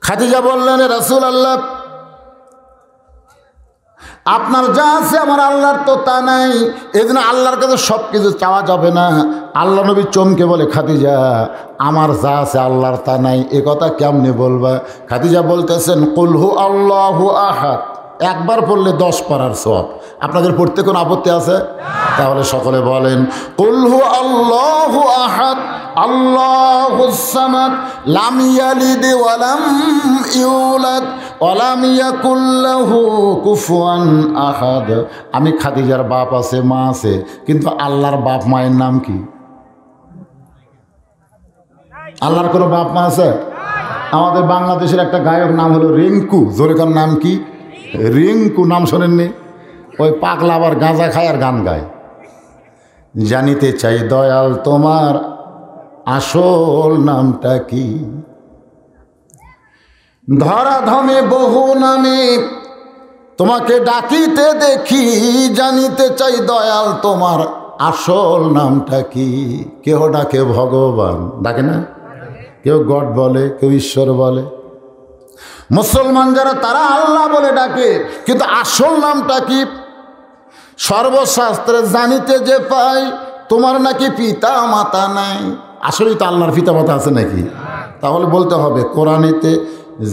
খাদিজা বললেন, রাসূলুল্লাহ, আপনার যা আছে আমার আল্লাহর তো তা নাই, এজন্য আল্লাহর কাছে সব কিছু চাওয়া যাবে না। আল্লাহ নবী চমকে বলে, খাদিজা, আমার যা আছে আল্লাহর তা নাই, এ কথা কেমনে বলবা? খাদিজা বলতেছেন, কুল হু আল্লাহু আহাদ, একবার পড়লে 10 পারার সওয়াব। আপনাদের পড়তে কোনো আপত্তি আছে? তাহলে সকলে বলেন, কুল হু আল্লাহু আহাদ আল্লাহুস সামাদ লাম ইয়ালিদ ওয়া লাম ইউলাদ ওয়া লাম ইয়াকুল লাহু কুফুয়ান আহাদ। আমি খাদিজার বাপ আছে, মা আছে, কিন্তু আল্লাহর বাপ মায়ের নাম কি? আল্লাহর কোনো বাপ মা আছে? আমাদের বাংলাদেশের একটা গায়ক নাম হলো রিঙ্কু, জোরেকার নাম কি? রিঙ্কু, নাম শোনেননি? ওই পাগলা আবার গাঁজা খায় আর গান গায়। জানিতে চাই দয়াল তোমার আসল নামটা কি? ধরা ধমে বহু নামে তোমাকে ডাকিতে দেখি, জানিতে চাই দয়াল তোমার আসল নামটা কি? কেউ ডাকে ভগবান, ডাকে না? কেউ গড বলে, কেউ ঈশ্বর বলে। মুসলমান যারা তারা আল্লাহ বলে ডাকে, কিন্তু আসল নামটা কি? সর্বশাস্ত্রে জানিতে যে পাই তোমার নাকি পিতা মাতা নাই। আসলেই তো আল্লাহর পিতা মাতা আছে নাকি? তাহলে বলতে হবে কোরআনেতে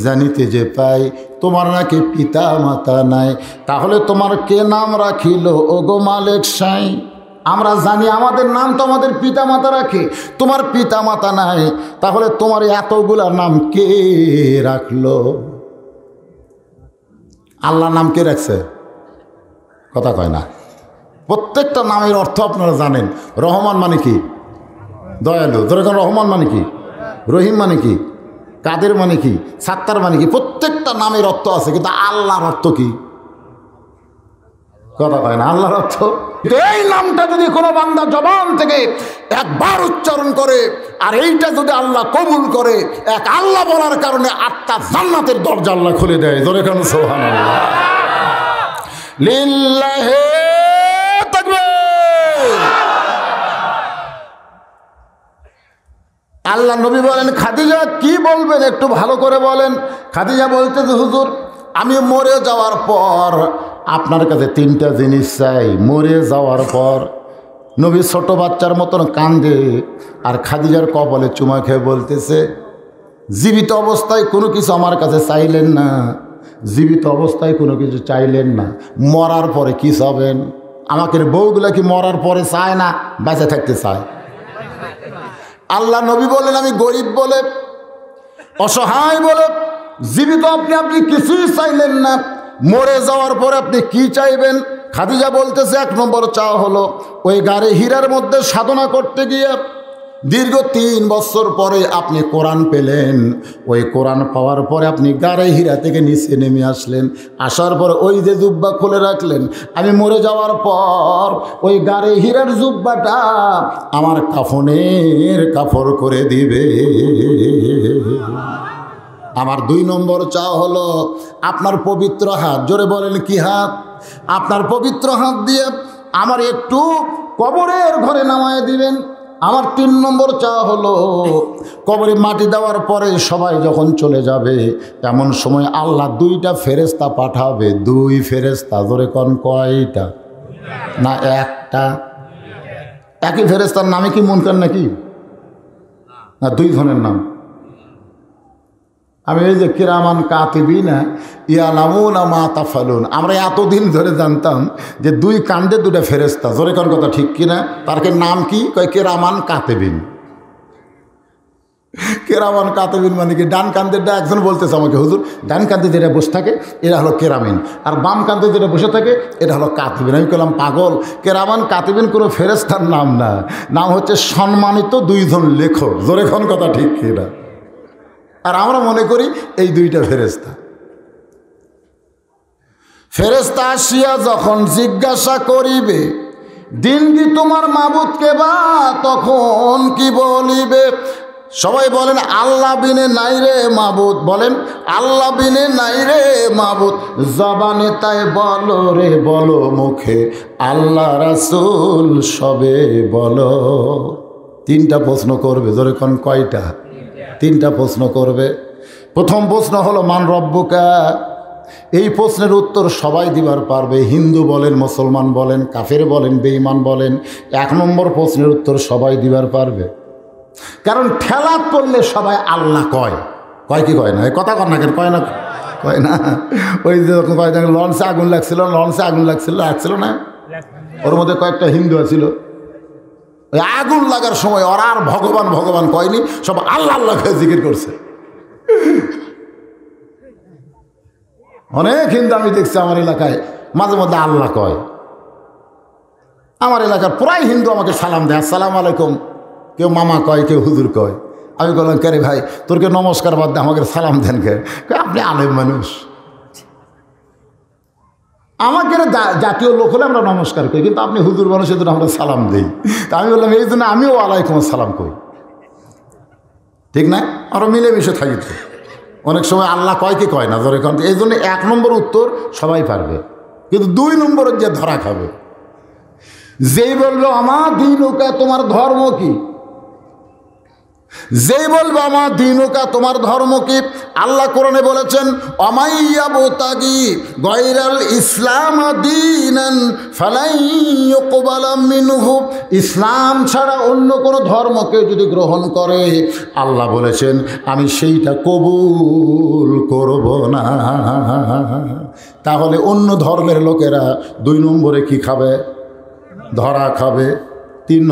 জানিতে যে পাই তোমার নাকি পিতা মাতা নাই। তাহলে তোমার কে নাম রাখিল ওগো মালিক সাই? আমরা জানি আমাদের নাম তো আমাদের পিতা মাতা রাখে, তোমার পিতা মাতা নাই, তাহলে তোমার এতগুলা নাম কে রাখলো? আল্লাহ নাম কে রাখছে? কথা কয় না। প্রত্যেকটা নামের অর্থ আপনারা জানেন। রহমান মানে কি? দয়ালু। ধরেন রহমান মানে কি? রহিম মানে কি? কাদের মানে কি? সাত্তার মানে কি? প্রত্যেকটা নামের অর্থ আছে, কিন্তু আল্লাহর অর্থ কি? কথা কয় না। আল্লাহর অর্থ, এই নামটা যদি কোনো বান্দা জবান থেকে একবার উচ্চারণ করে আর এইটা যদি আল্লাহ কবুল করে, এক আল্লাহ বলার কারণে 8টা জান্নাতের দরজা আল্লাহ খুলে দেয়। ধরে কেন সুবহানাল্লাহ, লিল্লাহি তাকবীর। আল্লাহ নবী বলেন, খাদিজা কি বলবেন একটু ভালো করে বলেন। খাদিজা বলতে যে, হুজুর, আমি মরে যাওয়ার পর আপনার কাছে 3টা জিনিস চাই। মরে যাওয়ার পর নবী ছোট বাচ্চার মতন কান্দে আর খাদিজার কপালে চুমা খেয়ে বলতেছে, জীবিত অবস্থায় কোনো কিছু আমার কাছে চাইলেন না, জীবিত অবস্থায় কোনো কিছু চাইলেন না, মরার পরে কি চাবেন? আমাকে বউগুলা কি মরার পরে চায় না, বেঁচে থাকতে চায়? আল্লাহ নবী বলেন, আমি গরিব বলে, অসহায় বলে, জীবিত আপনি কিছুই চাইলেন না, মরে যাওয়ার পরে আপনি কি চাইবেন? খাদিজা বলতেছে, 1 নম্বর চাওয়া হলো ওই গাড়ি হীরার মধ্যে সাধনা করতে গিয়ে দীর্ঘ 3 বছর পরে আপনি কোরআন পেলেন। ওই কোরআন পাওয়ার পরে আপনি গাড়ি হীরা থেকে নিচে নেমে আসলেন, আসার পর ওই যে জুব্বা খুলে রাখলেন। আমি মরে যাওয়ার পর ওই গাড়ি হীরার জুব্বাটা আমার কাফনের কাপড় করে দিবে। আমার 2 নম্বর চাওয়া হলো আপনার পবিত্র হাত, জোরে বলেন কি হাত? আপনার পবিত্র হাত দিয়ে আমার একটু কবরের ঘরে নামায় দিবেন। আমার 3 নম্বর চাওয়া হলো কবরে মাটি দেওয়ার পরে সবাই যখন চলে যাবে, এমন সময় আল্লাহ 2টা ফেরেশতা পাঠাবে। 2 ফেরেশতা, জোরে কোন কয়টা? না 1টা। একই ফেরেশতার নামে কি মুনকার নাকি? না 2 জনের নাম। আমি এই যে কিরামান কাতিবিনা ইয়ালামুনা মা তাফালুন, আমরা এতদিন ধরে জানতাম যে 2 কান্দে 2টা ফেরেশতা। জোরে কোন কথা ঠিক কিনা? তার নাম কি? কয় কিরামান কাতিবিন। কেরামান কাতিবিন মানে কি? ডান কান্দেরটা একজন বলতেছে আমাকে, হুজুর, ডান কান্দে যেটা বসে থাকে এরা হলো কেরামিন, আর বাম কান্দে যেটা বসে থাকে এটা হলো কাতিবিন। আমি বললাম, পাগল, কেরামান কাতিবিন কোনো ফেরেশতার নাম না, নাম হচ্ছে সম্মানিত 2 জন লেখক। জোরে কোন কথা ঠিক কিনা? আর আমরা মনে করি এই 2টা ফেরেশতা। ফেরেশতা আসিয়া যখন জিজ্ঞাসা করিবে, দিন কি তোমার মাবুদকে বা, তখন কি বলিবে? সবাই বলেন, আল্লাহ বিনে নাই রে মাবুদ। বলেন, আল্লাহ বিনে নাই রে মাবুদ। জবানে তাই বলো রে বলো, মুখে আল্লাহ রাসূল সবে বলো। 3টা প্রশ্ন করবে। জোরে কোন কয়টা? 3টা প্রশ্ন করবে। প্রথম প্রশ্ন হলো মান রব্বুকা। এই প্রশ্নের উত্তর সবাই দিবার পারবে, হিন্দু বলেন, মুসলমান বলেন, কাফের বলেন, বেঈমান বলেন। 1 নম্বর প্রশ্নের উত্তর সবাই দিবার পারবে, কারণ ঠেলা পড়লে সবাই আল্লাহ কয়। কয় কি কয় না? এই কথা কয় না কেন? কয় না, কয় না। ওই যে কয় না, লঞ্চে আগুন লাগছিল, লঞ্চে আগুন লাগছিল না, ওর মধ্যে কয়েকটা হিন্দু আছিল। ওই আগুন লাগার সময় ওরা আর ভগবান ভগবান কয়নি, সব আল্লাহ আল্লাহ জিকির করছে। অনেক হিন্দু আমি দেখছি আমার এলাকায় মাঝে মধ্যে আল্লাহ কয়। আমার এলাকার প্রায় হিন্দু আমাকে সালাম দেয়, আসসালামু আলাইকুম। কেউ মামা কয়, কেউ হুজুর কয়। আমি বললাম, কে রে ভাই, তোরকে নমস্কার বাদ দে, আমাকে সালাম দেন কে? আপনি আলেম মানুষ। আমাকে জাতীয় লোক হলে আমরা নমস্কার করি, কিন্তু আপনি হুজুর মানুষ, এই জন্য আমরা সালাম দিই। তা আমি বললাম, এই জন্য আমিও আলাইকুম আসসালাম করি, ঠিক না? আমরা মিলেমিশে থাকি। তো অনেক সময় আল্লাহ কয় কি কয় না, ধরে কারণ এই জন্য 1 নম্বর উত্তর সবাই পারবে, কিন্তু 2 নম্বরের যে ধরা খাবে, যেই বললো আমার দিনুকা, তোমার ধর্ম কি? যেই বলবো আমার দিনুকা, তোমার ধর্ম কি? আল্লাহ কোরআনে বলেছেন, অমাইয়াবতাগি গায়রাল ইসলাম দীনান ফালাই ইউকবালা মিনহু। ইসলাম ছাড়া অন্য কোনো ধর্মকে যদি গ্রহণ করে, আল্লাহ বলেছেন আমি সেইটা কবুল করব না। তাহলে অন্য ধর্মের লোকেরা 2 নম্বরে কি খাবে? ধরা খাবে। 3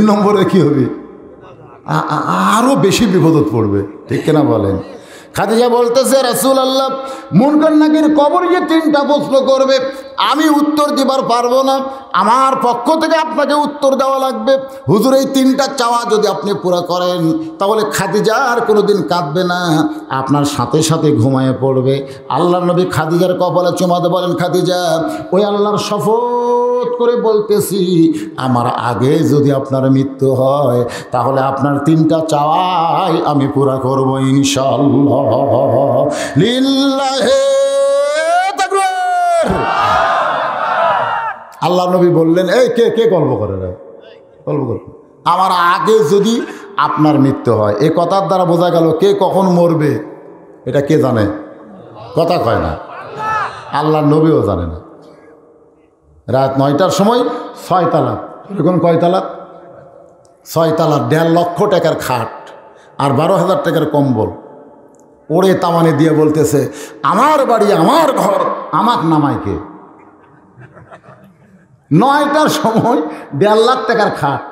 নম্বরে কি হবে? আরো বেশি বিপদত পড়বে, ঠিক কিনা বলেন? খাদিজা বলতেছে, রাসূলুল্লাহ, মুনকার নাকির কবর যে 3টা প্রশ্ন করবে, আমি উত্তর দিবার পারবো না, আমার পক্ষ থেকে আপনাকে উত্তর দেওয়া লাগবে। হুজুর, এই 3টা চাওয়া যদি আপনি পুরা করেন, তাহলে খাদিজা আর কোনোদিন কাঁদবে না, আপনার সাথে সাথে ঘুমায়ে পড়বে। আল্লাহর নবী খাদিজার কপালে চুমাতে বলেন, খাদিজা, ওই আল্লাহর শপথ করে বলতেছি, আমার আগে যদি আপনার মৃত্যু হয়, তাহলে আপনার 3টা চাওয়াই আমি পুরা করব ইনশাআল্লাহ। লিল্লাহি তাকবীর। আল্লাহ নবী বললেন, এই কে গল্প করে রে? গল্প করবে, আমার আগে যদি আপনার মৃত্যু হয়। এই কথার দ্বারা বোঝা গেল কে কখন মরবে এটা কে জানে? কথা কয় না, আল্লাহ নবীও জানে না। রাত 9টার সময় 6 তালাক, এখন কয় তালাক? 6 তালাক। 1.5 লক্ষ টাকার খাট আর 12,000 টাকার কম্বল ওরে তামানে দিয়ে বলতেছে, আমার বাড়ি, আমার ঘর, আমাক নামাইকে। 9টার সময় 1.5 লাখ টাকার খাট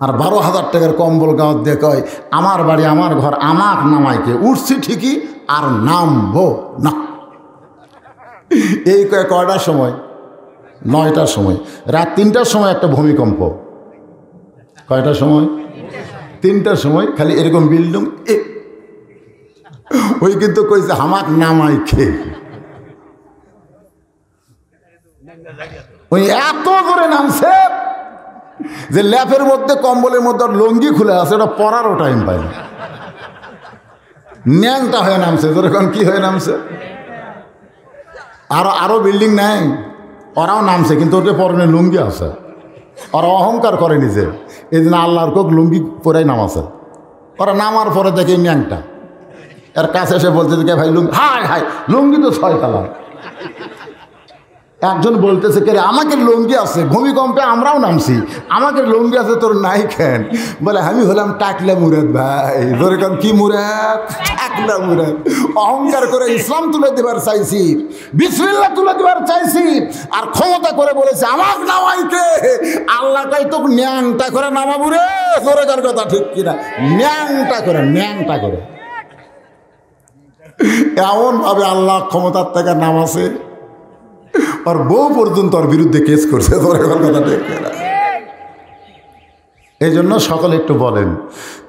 আর 12,000 টাকার কম্বল গাঁত দিয়ে কয়, আমার বাড়ি, আমার ঘর, আমাক নামাইকে। উঠছি ঠিকই, আর নামবো না। এই কয়টার সময়? 9টার সময়। রাত 3টার সময় একটা ভূমিকম্প। কয়টার সময়? 3টার সময়। খালি এরকম বিল্ডিং, ওই কিন্তু কইছে হামাক নামাই খে। ওই এত করে নামছে যে ল্যাপের মধ্যে, কম্বলের মধ্যে লঙ্গি খুলে আছে, ওটা পরারও টাইম পায় না। ন্যাংটা হয়ে নামছে। যেরকম কি হয়ে নামছে? আরো বিল্ডিং নাই, ওরাও নামছে, কিন্তু ওকে পরনে লুঙ্গি আছে। ওরা অহংকার করে নিজে, এই জন্য আল্লাহর কোক লুঙ্গি পরেই নামাছে। ওরা নামার পরে দেখে ন্যাংটা, এর কাছে এসে বলছে যে, ভাই লুঙ্গি, হায় হায়, লুঙ্গি তো 6 তালা। একজন বলতেছে, কে রে, আমাকে লুঙ্গি আছে, ভূমিকম্পে আমরাও নামছি, আমাকে লুঙ্গি আছে, তোর নাই কেন? বলে, আমি হলাম টাকলা মুরাদ। ভাই ধরে কারণ কি মুরাদ? টাকলা মুরাদ। অহংকার করে ইসলাম তুলে দেবার চাইছি, বিসমিল্লাহ তুলে দেবার চাইছি, আর ক্ষমতা করে বলেছে আমার নামাইতে। আল্লাহ কই তোকে ন্যাংটা করে নামাবো রে। ধরে কার কথা ঠিক কিনা? ন্যাংটা করে, ন্যাংটা করে। এমন ভাবে আল্লাহ ক্ষমতার থেকে নামাছে, আর বউ পর্যন্ত ওর বিরুদ্ধে কেস করছে। এই জন্য সকলে একটু বলেন,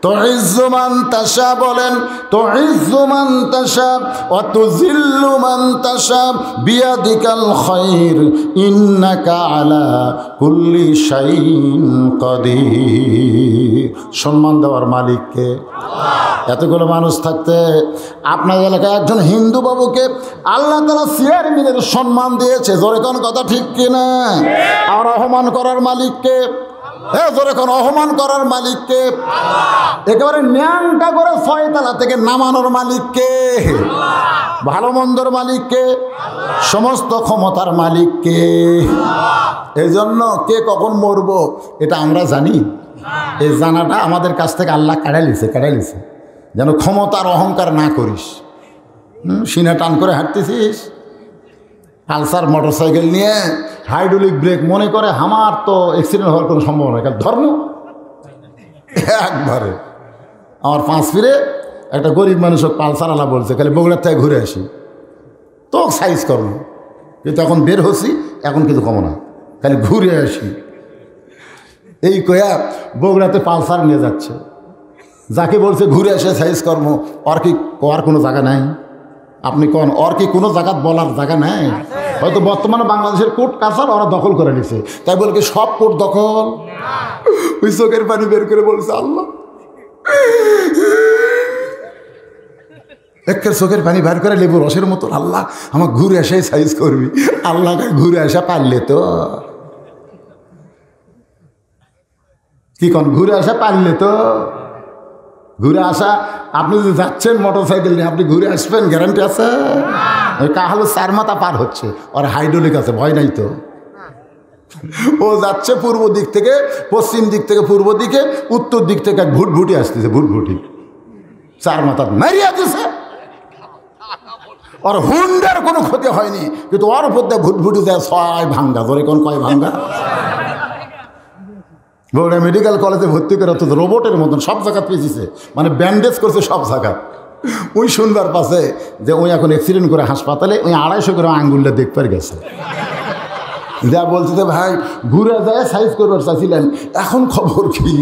তুইজ্জু মান তাশা, বলেন তুইজ্জু মান তাশা ওয়া তুযিল্লু মান তাশা বিয়াদিকাল খায়র ইন্নাকা আলা কুল্লি শাইইন কাদির। সম্মান দেওয়ার মালিককে। এতগুলো মানুষ থাকতে আপনার এলাকায় একজন হিন্দু বাবুকে আল্লাহ তাআলা চেয়ারম্যানের সম্মান দিয়েছে। জোরে কোন কথা ঠিক কিনা? আর রহমান করার মালিককে হ্যাঁ জোরে কোন অপমান করার মালিককে? একেবারে ন্যাংটা করে ছয়তলা থেকে নামানোর মালিককে? ভালো মন্দর মালিককে? সমস্ত ক্ষমতার মালিককে? এই জন্য কে কখন মরবো এটা আমরা জানি। এই জানাটা আমাদের কাছ থেকে আল্লাহ কাড়াই লিছে যেন ক্ষমতার অহংকার না করিস। সিনা টান করে হাঁটতেছিস, পালসার মোটরসাইকেল নিয়ে হাইড্রোলিক ব্রেক মনে করে আমার তো অ্যাক্সিডেন্ট হওয়ার কোনো সম্ভাবনা নেই, ধর্ম একবারে। আমার পাঁচ ফিরে একটা গরিব মানুষ পালসারওয়ালা বলছে খালি বগুড়ার থেকে ঘুরে আসি, তো সাইজ করবো, কিন্তু এখন বের হচ্ছি, এখন কিন্তু কমো না, খালি ঘুরে আসি। এই কয়া বগুড়াতে পালসার নিয়ে যাচ্ছে, যাকে বলছে ঘুরে আসে সাইজ কর্ম, ওর কোনো জায়গা নাই? আপনি কোন ওর কি কোনো জায়গা বলার জায়গা নাই? হয়তো বর্তমানে বাংলাদেশের কোর্ট কাছার ওরা দখল করে নিছে, তাই বলে কি সব কোর্ট দখল? ওই চোখের পানি বের করে বলছে আল্লাহ, একের চোখের পানি বের করে লেবু রসের মতো, আল্লাহ আমার ঘুরে আসে সাইজ করবি। আল্লাহকে ঘুরে আসা পারলে তো কি কন, ঘুরে আসা পারলে তো ঘুরে আসা। আপনি যদি যাচ্ছেন মোটর সাইকেল নিয়ে, আপনি ঘুরে আসবেন গ্যারান্টি আছে? ওই কাহালো 4 মাথা পার হচ্ছে, আর হাইড্রোলিক আছে, ভয় নাই তো। ও যাচ্ছে পূর্ব দিক থেকে পশ্চিম দিক থেকে পূর্ব দিকে, উত্তর দিক থেকে ভুটভুটি আসতেছে, ভুটভুটি 4 মাথা মারিয়া দিছে। ওর হুন্ডার কোনো ক্ষতি হয়নি, কিন্তু ওর উপর দিয়ে ভুটভুটি দেয় 6 ভাঙ্গা। ধরে কোন কয় ভাঙ্গা? বগুড়া মেডিকেল কলেজে ভর্তি করে তো রোবটের মতন সব জায়গা পেয়েছে, মানে ব্যান্ডেজ করছে সব জায়গা। ওই শুনবার পাশে যে ওই এখন অ্যাক্সিডেন্ট করে হাসপাতালে, ওই 250 করে আঙ্গুলটা দেখবার গেছে। যা বলছে যে ভাই ঘুরে যায় সাইজ করবার চাইছিলেন, এখন খবর কি?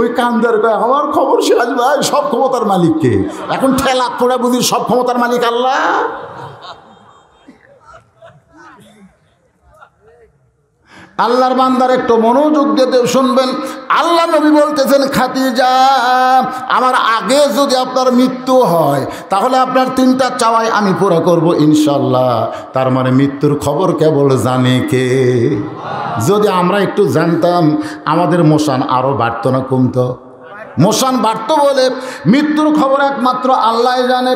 ওই কান্দার কয় আমার খবর শেষ ভাই, সব ক্ষমতার মালিককে। এখন ঠেলা তোরা বুঝি সব ক্ষমতার মালিক আল্লাহ। আল্লাহর বান্দার একটু মনোযোগ দিয়ে শুনবেন। আল্লাহ নবী বলতেছেন, খাদিজা আমার আগে যদি আপনার মৃত্যু হয় তাহলে আপনার 3টা চাওয়াই আমি পুরো করব ইনশাল্লাহ। তার মানে মৃত্যুর খবর কেবল জানে কে? যদি আমরা একটু জানতাম আমাদের মোশান আরও বাড়তো না কমতো? মোশান বাড়তো বলে মৃত্যুর খবর একমাত্র আল্লাহ জানে।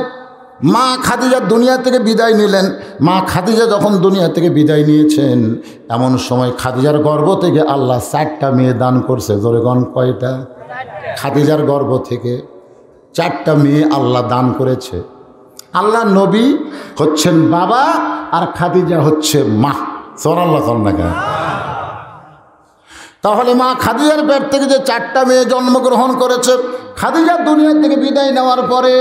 মা খাদিজা দুনিয়া থেকে বিদায় নিলেন। মা খাদিজা যখন দুনিয়া থেকে বিদায় নিয়েছেন, এমন সময় খাদিজার গর্ভ থেকে আল্লাহ 4টা মেয়ে দান করছে। জোরে গণ কয়টা? খাদিজার গর্ভ থেকে 4টা মেয়ে আল্লাহ দান করেছে। আল্লাহ নবী হচ্ছেন বাবা আর খাদিজা হচ্ছে মা। সুবহানাল্লাহ কন্যা কেন? তাহলে মা খাদিজার পেট থেকে যে 4টা মেয়ে জন্মগ্রহণ করেছে, খাদিজা দুনিয়া থেকে বিদায় নেওয়ার পরে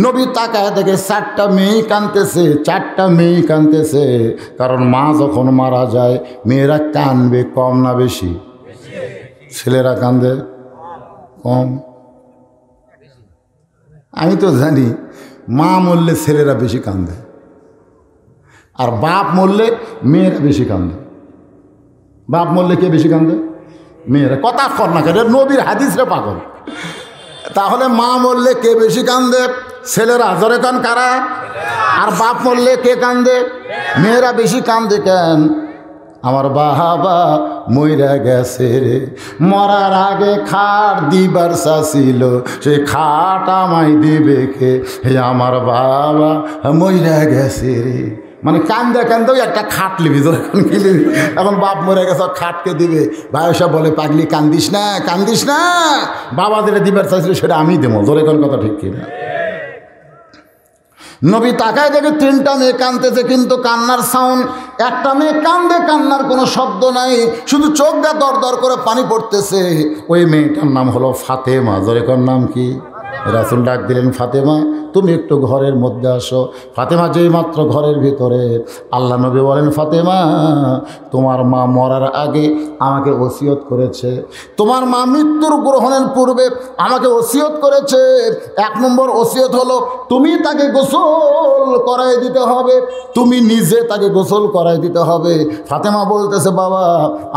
নবী তাকায় দেখে 4টা মেয়ে কাঁদতেছে, 4টা মেয়ে কাঁদতেছে। কারণ মা যখন মারা যায় মেয়েরা কাঁদবে কম না বেশি? ছেলেরা কাঁদে কম। আমি তো জানি মা মরলে ছেলেরা বেশি কাঁদে, আর বাপ মরলে মেয়েরা বেশি কাঁদে। বাপ মরলে কে বেশি কাঁদে? মেয়েরা। কথা কর না কেন, নবীর হাদিসে পাগল। তাহলে মা মরলে কে বেশি কান্দে? ছেলেরা। জোরে কান কারা? আর বাপ মরলে কে কান্দে? মেয়েরা বেশি কান্দে কেন? আমার বাবা মইরা গেছে রে, মরার আগে খাট দিবার চাছিল, সে খাট আমায় দিবে কে? হে আমার বাবা মইরা গেছে রে। মানে কান্দে কান্দেও একটা খাট লিবি, যখন কিনবি। এখন বাপ মরে গেছে, খাটকে দিবে। ভাই সব বলে পাগলি কান্দিস না, কান্দিস না, বাবা যেটা দিবার চাইছিল সেটা আমি দেবো। ধরে কোন কথা ঠিক কিনা? নবী তাকায় দেখে 3টা মেয়ে কাঁদতেছে, কিন্তু কান্নার সাউন্ড। একটা মেয়ে কান্দে, কান্নার কোনো শব্দ নাই, শুধু চোখ দিয়ে দর দর করে পানি পড়তেছে। ওই মেয়েটার নাম হলো ফাতেমা। জোরে কোন নাম কি? রাসূল ডাক দিলেন, ফাতেমা তুমি একটু ঘরের মধ্যে আসো। ফাতেমা যেই মাত্র ঘরের ভিতরে, আল্লাহ নবী বলেন, ফাতেমা তোমার মা মরার আগে আমাকে ওসিয়ত করেছে। তোমার মা মৃত্যুর গ্রহণের পূর্বে আমাকে ওসিয়ত করেছে। 1 নম্বর ওসিয়ত হলো তুমি তাকে গোসল করাই দিতে হবে, তুমি নিজে তাকে গোসল করাই দিতে হবে। ফাতেমা বলতেছে, বাবা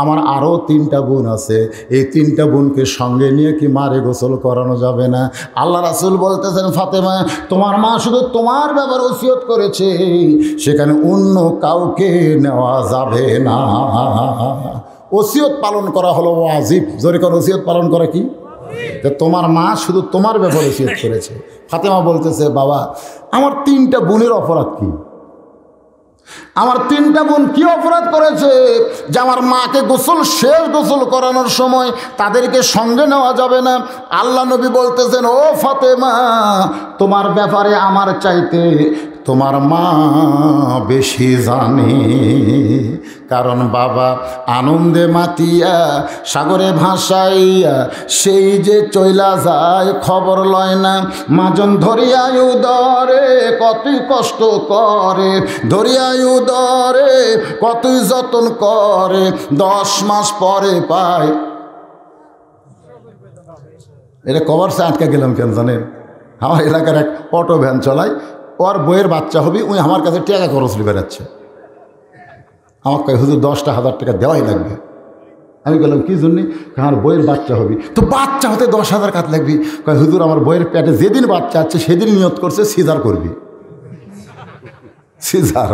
আমার আরও 3টা বোন আছে, এই 3টা বোনকে সঙ্গে নিয়ে কি মারে গোসল করানো যাবে না? আল্লাহ রাসূল বলতেছেন, ফাতেমা তোমার মা শুধু তোমার ব্যাপারে ওসিয়ত করেছে, সেখানে অন্য কাউকে নেওয়া যাবে না। ওসিয়ত পালন করা হলো ওয়াজিব। জোরে করে ওসিয়ত পালন করা কি? যে তোমার মা শুধু তোমার ব্যাপারে ওসিয়ত করেছে। ফাতেমা বলতেছে, বাবা আমার 3টা বোনের অপরাধ কি? আমার 3টা বোন কি অপরাধ করেছে যে আমার মাকে শেষ গোসল করানোর সময় তাদেরকে সঙ্গে নেওয়া যাবে না? আল্লাহ নবী বলতেছেন, ও ফাতেমা, তোমার ব্যাপারে আমার চাইতে তোমার মা বেশি জানে। কারণ বাবা আনন্দে মাতিয়া সাগরে ভাসাইয়া সেই যে চইলা যায় খবর লয় না। মাজন ধরিয়ায় উদরে কতই কষ্ট করে, ধরিয়ায় উদরে কতই যতন করে, 10 মাস পরে পায়। এটা কভার সে আটকে গেলাম কেন জানেন? আমার এলাকার এক অটো ভ্যান চলায়, ওর বইয়ের বাচ্চা হবে, ওই আমার কাছে টাকা খরচ বেড়াচ্ছে। আমার কয়, হুজুর 10,000 টাকা দেওয়াই লাগবে। আমি বললাম কি জন্যে? আমার বইয়ের বাচ্চা হবে। তো বাচ্চা হতে 10,000 কাত লাগবে। কয় হুজুর আমার বইয়ের পেটে যেদিন বাচ্চা আছে সেদিন নিয়ত করছে সিজার করবি। সিজার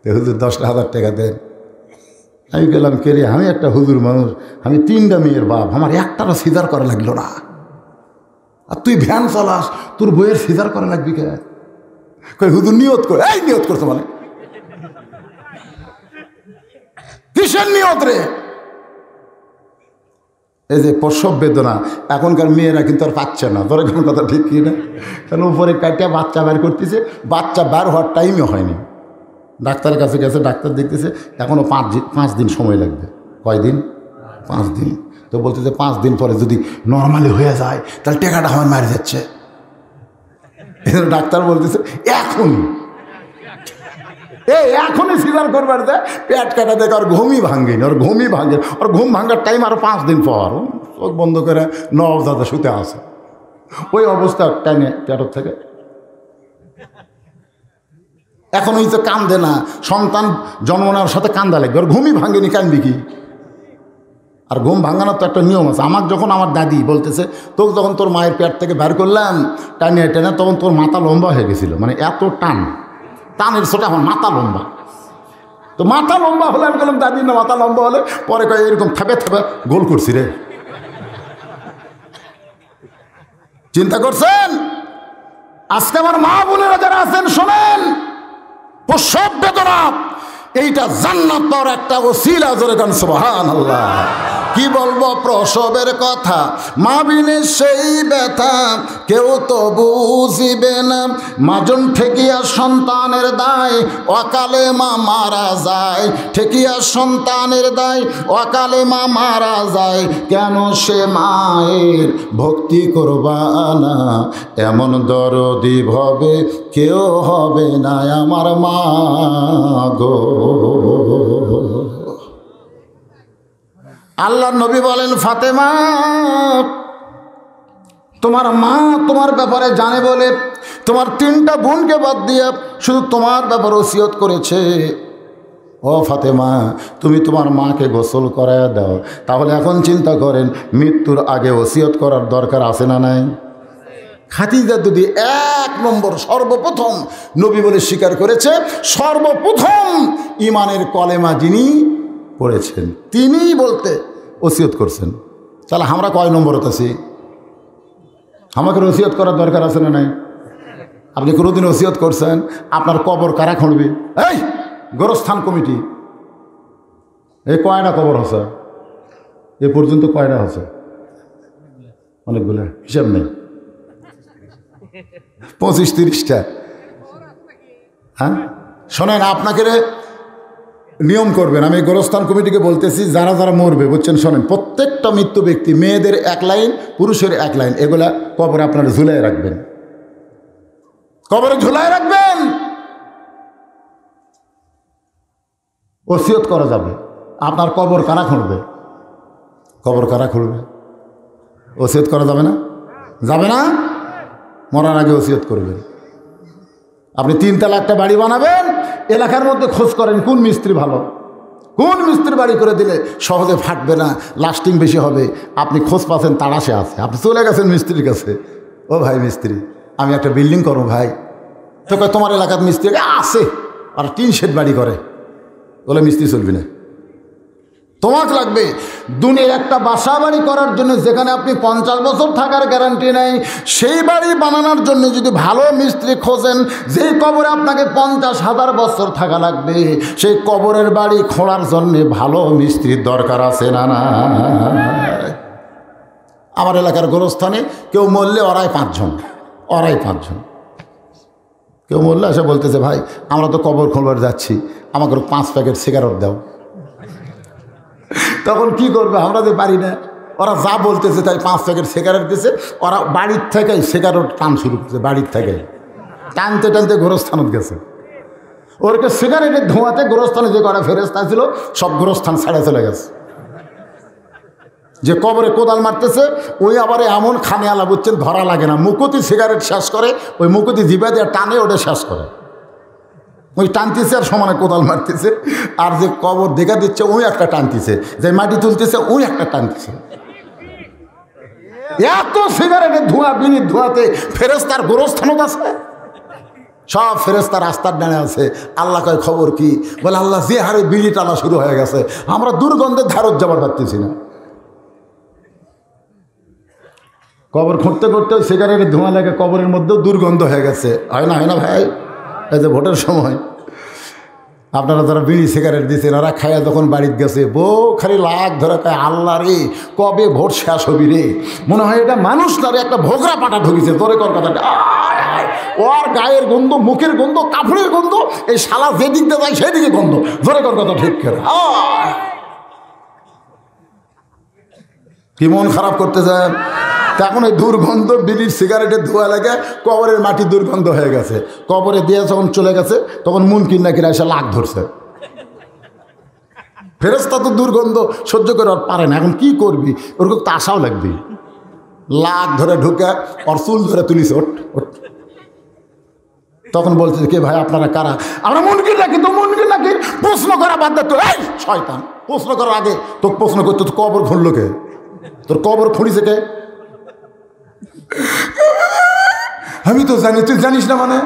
হুজুর 10,000 টাকা দেন। আমি বললাম কে রে? আমি একটা হুজুর মানুষ, আমি 3টা মেয়ের বাপ, আমার একটারও সিজার করা লাগলো না। আর তুই ভ্যান চালাস, তোর বইয়ের সিজার করা লাগবি কে? কই হুজুর নিয়ত করে। এই নিয়ত করছো মানে কিসের নিয়ত রে? এই যে প্রসব বেদনা এখনকার মেয়েরা কিন্তু আর পাচ্ছে না। তোর কোনো কথা ঠিক কি না? কেন উপরে কাটিয়া বাচ্চা বের করতেছে, বাচ্চা বের হওয়ার টাইমে হয়নি। ডাক্তারের কাছে গেছে, ডাক্তার দেখতেছে এখনও 5 দিন সময় লাগবে। কয়দিন? 5 দিন। তো বলতেছে 5 দিন পরে যদি নর্মালি হয়ে যায় তাহলে টাকাটা আমার মারি যাচ্ছে। ডাক্তার বলতেছে এখনই সিজার করবার দেয়, পেট কাটা দেখ। ওর ঘুমই ভাঙেনি, ওর ঘুমই ভাঙে। ওর ঘুম ভাঙার টাইম আরও 5 দিন পর। চোখ বন্ধ করে নবজাতক শুতে আসে, ওই অবস্থা টাইমে পেটর থেকে। এখন ওই তো কান্দে না, সন্তান জন্ম নেওয়ার সাথে কান্দা লাগবে। ওর ঘুমই ভাঙেনি, কান্দবি কি? আর ঘুম ভাঙানোর তো একটা নিয়ম আছে। আমার যখন আমার দাদি বলতেছে, তোকে যখন তোর মায়ের পেট থেকে বের করলাম টানে টেনে, তখন তোর মাথা লম্বা হয়ে গেছিল। মানে এত টানের ছোটা আমার মাথা লম্বা। তো মাথা লম্বা হলে আমি বললাম দাদি না মাথা লম্বা হলে, পরে কয়ে এরকম থাপে গোল করছি রে। চিন্তা করছেন? আজকে আমার মা বোনেরা যারা আছেন শোনেন, প্রসব বেদনা এইটা জান্নাতের একটা ওসিলা। জোরে গান সুবহানাল্লাহ। কি বলবো প্রসবের কথা, মা বিনে সেই ব্যথা কেউ তো বুঝিবে না। মাজন ঠেকিয়া সন্তানের দায়, অকালে মা মারা যায়। ঠেকিয়া সন্তানের দায়, অকালে মা মারা যায়। কেন সে মায়ের ভক্তি করবা না? এমন দরদি ভবে কেউ হবে না আমার মা গো। আল্লাহ নবী বলেন, ফাতেমা তোমার মা তোমার ব্যাপারে জানে বলে তোমার 3টা বোনকে বাদ দিয়ে শুধু তোমার ব্যাপারে ওসিয়ত করেছে। ও ফাতেমা, তুমি তোমার মাকে গোসল করায় দাও। তাহলে এখন চিন্তা করেন, মৃত্যুর আগে ওসিয়ত করার দরকার আছে না নাই? খাদিজা যদি 1 নম্বর সর্বপ্রথম নবী বলে স্বীকার করেছে, সর্বপ্রথম ইমানের কলেমা যিনি পড়েছেন তিনিই বলতে ওসিয়ত করছেন। তাহলে আমরা কয় নম্বরত আছি? আমাকে ওসিয়ত করার দরকার আছে না নাই? আপনি কোনোদিন ওসিয়ত করছেন আপনার কবর কারা খুঁড়বে? এই গোরস্থান কমিটি এই কয়টা কবর হচ্ছে এ পর্যন্ত? কয়টা হচ্ছে? অনেকগুলো, হিসাব নেই। 25-30টা। হ্যাঁ শোনেন, আপনাকে নিয়ম করবেন। আমি গোরস্থান কমিটিকে বলতেছি, যারা যারা মরবে বুঝছেন, শোনেন, প্রত্যেকটা মৃত্যু ব্যক্তি মেয়েদের 1 লাইন, পুরুষের 1 লাইন, এগুলা কবরে আপনারা ঝুলাই রাখবেন। কবরে ঝুলাই রাখবেন, ওসিয়ত করা যাবে। আপনার কবর কারা খুঁড়বে? কবর কারা খুঁড়বে? ওসিয়ত করা যাবে না? যাবে না? মরার আগে ওসিয়ত করবেন। আপনি 3 তলা একটা বাড়ি বানাবেন, এলাকার মধ্যে খোঁজ করেন কোন মিস্ত্রি ভালো, কোন মিস্ত্রি বাড়ি করে দিলে সহজে ফাটবে না, লাস্টিং বেশি হবে। আপনি খোঁজ পাচ্ছেন তাড়াশে আছে, আপনি চলে গেছেন মিস্ত্রির কাছে, ও ভাই মিস্ত্রি আমি একটা বিল্ডিং করবো ভাই। তো তোমার এলাকার মিস্ত্রি আছে আর 3 শেড বাড়ি করে, বলে মিস্ত্রি চলবি না। তোমাকে লাগবে দুনিয়ার একটা বাসা বাড়ি করার জন্য যেখানে আপনি 50 বছর থাকার গ্যারান্টি নেই, সেই বাড়ি বানানোর জন্য যদি ভালো মিস্ত্রি খোঁজেন, যেই কবরে আপনাকে 50,000 বছর থাকা লাগবে, সেই কবরের বাড়ি খোঁড়ার জন্যে ভালো মিস্ত্রির দরকার আছে না? না, আমার এলাকার গোরস্থানে কেউ মরলে ওরাই 5 জন, কেউ মরলে এসে বলতেছে, ভাই আমরা তো কবর খোঁড়বার যাচ্ছি, আমাকে 5 প্যাকেট সিগারেট দাও। তখন কি করবে, আমরা যে পারি না, ওরা যা বলতেছে তাই 5 প্যাকেট সিগারেট দিছে। ওরা বাড়ির থেকেই সিগারেট টান শুরু করছে, বাড়ির থেকে টানতে টানতে গোরস্থানত গেছে। ওরকে সিগারেটের ধোঁয়াতে গোরস্থানে যে কটা ফেরেস্তা ছিল সব গোরস্থান ছেড়ে চলে গেছে। যে কবরে কোদাল মারতেছে ওই আবার এমন খানে আলা বুঝছেন, ধরা লাগে না, মুকুতি সিগারেট শেষ করে, ওই মুকুতি জিভা দিয়ে টানে ওটা শেষ করে, ওই টানতেছে আর সমানে কোদাল মারতেছে। আর যে কবর দেখা দিচ্ছে ওই একটা টানতেছে, যে মাটি তুলতেছে ওই একটা টানতেছে। এত সিগারেটের ধোঁয়া, বিড়ির ধোঁয়াতে ফেরেস্তার গোরস্থানত আছে, সব ফেরেস্তা রাস্তার ডানে আছে। আল্লাহ কয় খবর কি? বলে আল্লাহ যে হারে বিড়ি টানা শুরু হয়ে গেছে, আমরা দুর্গন্ধে ধারত যাবার পারতেছি না। কবর খুঁড়তে খুঁড়তে সিগারেটের ধোঁয়া লাগে, কবরের মধ্যেও দুর্গন্ধ হয়ে গেছে। হয় না ভাই? এই যে ভোটের সময় আপনারা যারা বিড়ি সিগারেট দিচ্ছেন, ওরা খাইয়া যখন বাড়িতে গেছে, বউ খালি লাগ ধরে কয়, আল্লাহ রে কবে ভোট শেষ হবি রে, মনে হয় এটা মানুষ না রে, একটা ভোগরা পাটা ঢুকিছে। তোরে কর কথা, ওর গায়ের গন্ধ, মুখের গন্ধ, কাপড়ের গন্ধ, এই শালা যেদিক দিয়ে যায় সেদিকে গন্ধ। ধরে কর কথা, ঠিক করে কি মন খারাপ করতে চান? তখন এই দুর্গন্ধ বিড়ির সিগারেটের ধোঁয়া লাগে, কবরের মাটি দুর্গন্ধ হয়ে গেছে। কবরে দিয়ে যখন চলে গেছে তখন মুনকির নাকিরা এসে লাগ ধরছে। ফেরেস্তা তো দুর্গন্ধ সহ্য করে আর পারে না, এখন কি করবি, ওরকম তো আশাও লাগবে। লাগ ধরে ঢুকে ওর চুল ধরে তুলিস, ওঠ। তখন বলছে, কে ভাই আপনারা কারা? আমরা মুনকির নাকি। তো মুনকির নাকি প্রশ্ন করা বাদ দে তো, এই শয়তান, প্রশ্ন করার আগে তোকে প্রশ্ন করতে, তোর কবর খুঁড়লো কে? তোর কবর খুঁড়িছে কে? আমি তো জানি, তুই জানিস না মানে?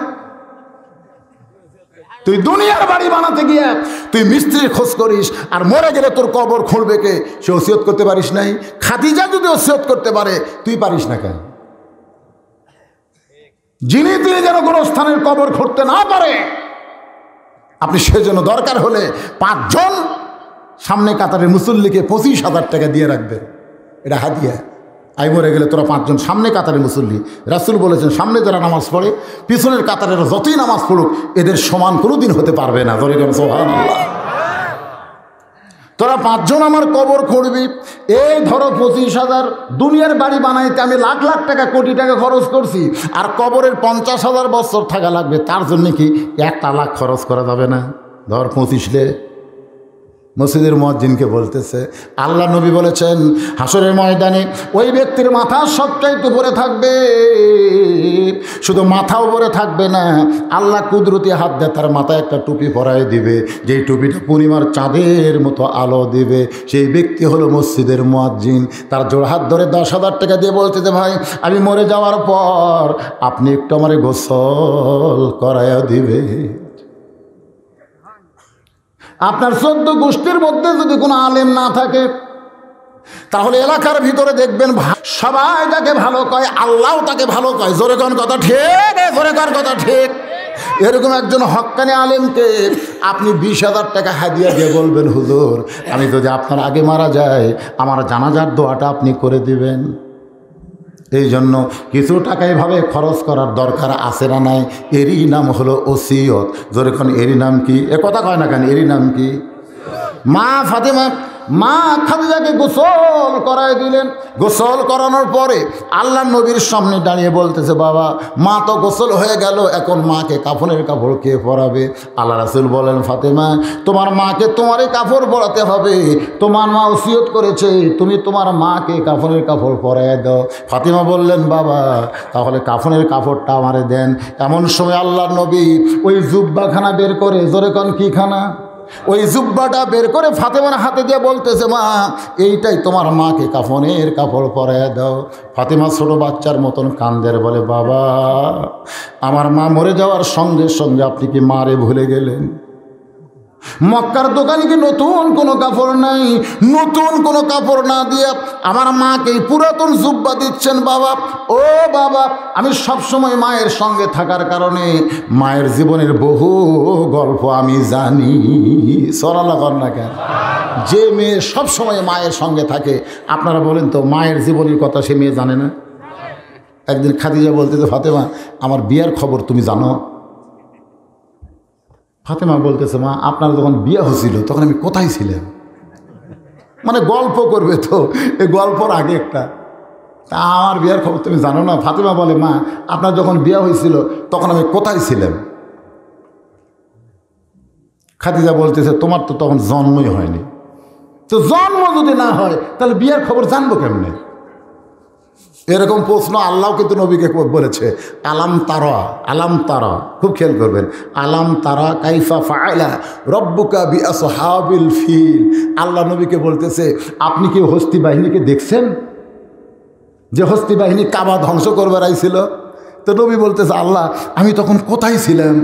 তুই দুনিয়ার বাড়ি বানাতে গিয়ে তুই মিস্ত্রির খোঁজ করিস, আর মরে গেলে তোর কবর খুঁড়বে কে? সে ওসিয়ত করতে পারিস নাই? খাদিজা যদি ওসিয়ত করতে পারে, তুই পারিস না কেন? যিনি তিনি যেন কোনো স্থানের কবর খুঁড়তে না পারে, আপনি সেজন্য দরকার হলে 5 জন সামনে কাতারের মুসল্লিকে 25,000 টাকা দিয়ে রাখবেন, এটা হাদিয়া। আই মরে গেলে তোরা 5 জন সামনে কাতারে মুসল্লি, রাসূল বলেছেন সামনে যারা নামাজ পড়ে পিছনের কাতারের যতই নামাজ পড়ুক এদের সমান কোনোদিন হতে পারবে না। ধরে গেল সুবহানাল্লাহ। তোরা 5 জন আমার কবর খুঁড়বি, এই ধরো 25,000। দুনিয়ার বাড়ি বানাইতে আমি লাখ লাখ টাকা, কোটি টাকা খরচ করছি, আর কবরের 50,000 বছর থাকা লাগবে, তার জন্য কি 1 লাখ খরচ করা যাবে না? ধর 25 মসজিদের মুয়াজ্জিনকে বলতেছে, আল্লাহ নবী বলেছেন হাসরের ময়দানে ওই ব্যক্তির মাথা সবচাইতে উপরে থাকবে, শুধু মাথা উপরে থাকবে না, আল্লাহ কুদরতি হাত দিয়ে তার মাথায় একটা টুপি পরায় দিবে, যেই টুপিটা পূর্ণিমার চাঁদের মতো আলো দিবে। সেই ব্যক্তি হলো মসজিদের মুয়াজ্জিন। তার জোড়হাত ধরে 10,000 টাকা দিয়ে বলতেছে, ভাই আমি মরে যাওয়ার পর আপনি একটু আমারে গোসল করাইয়া দিবে। আপনার 14 গোষ্ঠীর মধ্যে যদি কোনো আলেম না থাকে, তাহলে এলাকার ভিতরে দেখবেন সবাই যাকে ভালো কয় আল্লাহও তাকে ভালো কয়। জোরে কোন কথা ঠিক, জোরে কোন কথা ঠিক। এরকম একজন হক্কানি আলেমকে আপনি 20,000 টাকা হাদিয়া দিয়ে বলবেন, হুজুর আমি যদি আপনার আগে মারা যায় আমার জানাজার দোয়াটা আপনি করে দিবেন। এই জন্য কিছু টাকা এভাবে খরচ করার দরকার আছে না নাই? এরই নাম হলো ওসিয়ত। জোরে কোন এরই নাম কি? এ কথা কয় না কেন? এরই নাম কি? মা ফাতেমা, মা খাদিজাকে গোসল করায় দিলেন। গোসল করানোর পরে আল্লাহ নবীর সামনে দাঁড়িয়ে বলতেছে, বাবা মা তো গোসল হয়ে গেল, এখন মাকে কাফনের কাপড় কে পরাবে? আল্লাহ রাসূল বলেন, ফাতেমা তোমার মাকে তোমারই কাপড় পরাতে হবে, তোমার মা ওসিয়ত করেছে, তুমি তোমার মাকে কাফনের কাপড় পরায় দাও। ফাতেমা বললেন, বাবা তাহলে কাফনের কাপড়টা আমারে দেন। এমন সময় আল্লাহ নবী ওই জুব্বাখানা বের করে, জোরে কোন কি খানা? ওই জুব্বাটা বের করে ফাতেমার হাতে দিয়ে বলতেছে, মা এইটাই তোমার মাকে কাফনের কাপড় পরায় দাও। ফাতেমা ছোট বাচ্চার মতন কান্দের, বলে, বাবা আমার মা মরে যাওয়ার সঙ্গে সঙ্গে আপনি কি মারে ভুলে গেলেন? মক্কার দোকানে কি নতুন কোনো কাপড় নাই? নতুন কোনো কাপড় না দিয়ে আমার মাকে পুরাতন জুব্বা দিচ্ছেন। বাবা, ও বাবা, আমি সবসময় মায়ের সঙ্গে থাকার কারণে মায়ের জীবনের বহু গল্প আমি জানি। সরালা কর না কেন? যে মেয়ে সবসময় মায়ের সঙ্গে থাকে, আপনারা বলেন তো মায়ের জীবনের কথা সে মেয়ে জানে না? একদিন খাদিজা বলতেছে, ফাতেমা আমার বিয়ার খবর তুমি জানো? ফাতেমা বলতেছে, মা আপনার যখন বিয়ে হয়েছিল তখন আমি কোথায় ছিলাম? মানে গল্প করবে তো, এই গল্পর আগে একটা, তা আমার বিয়ার খবর তুমি জানো না? ফাতেমা বলে, মা আপনার যখন বিয়ে হয়েছিল তখন আমি কোথায় ছিলাম? খাদিজা বলতেছে, তোমার তো তখন জন্মই হয়নি। তো জন্ম যদি না হয় তাহলে বিয়ের খবর জানবো কেমনে? এরকম প্রশ্ন আল্লাহ কিন্তু নবীকে বলেছে, আলাম তারা, আলাম তারা, খুব খেয়াল করবেন, আলাম তারা কাইফা ফাআলা রব্বুকা বিআসহাবিল ফিল। আল্লাহ নবীকে বলতেছে, আপনি কি হস্তি বাহিনীকে দেখছেন যে হস্তি বাহিনী কাবা ধ্বংস করবার আইছিল? তো নবী বলতেছে, আল্লাহ আমি তখন কোথায় ছিলাম?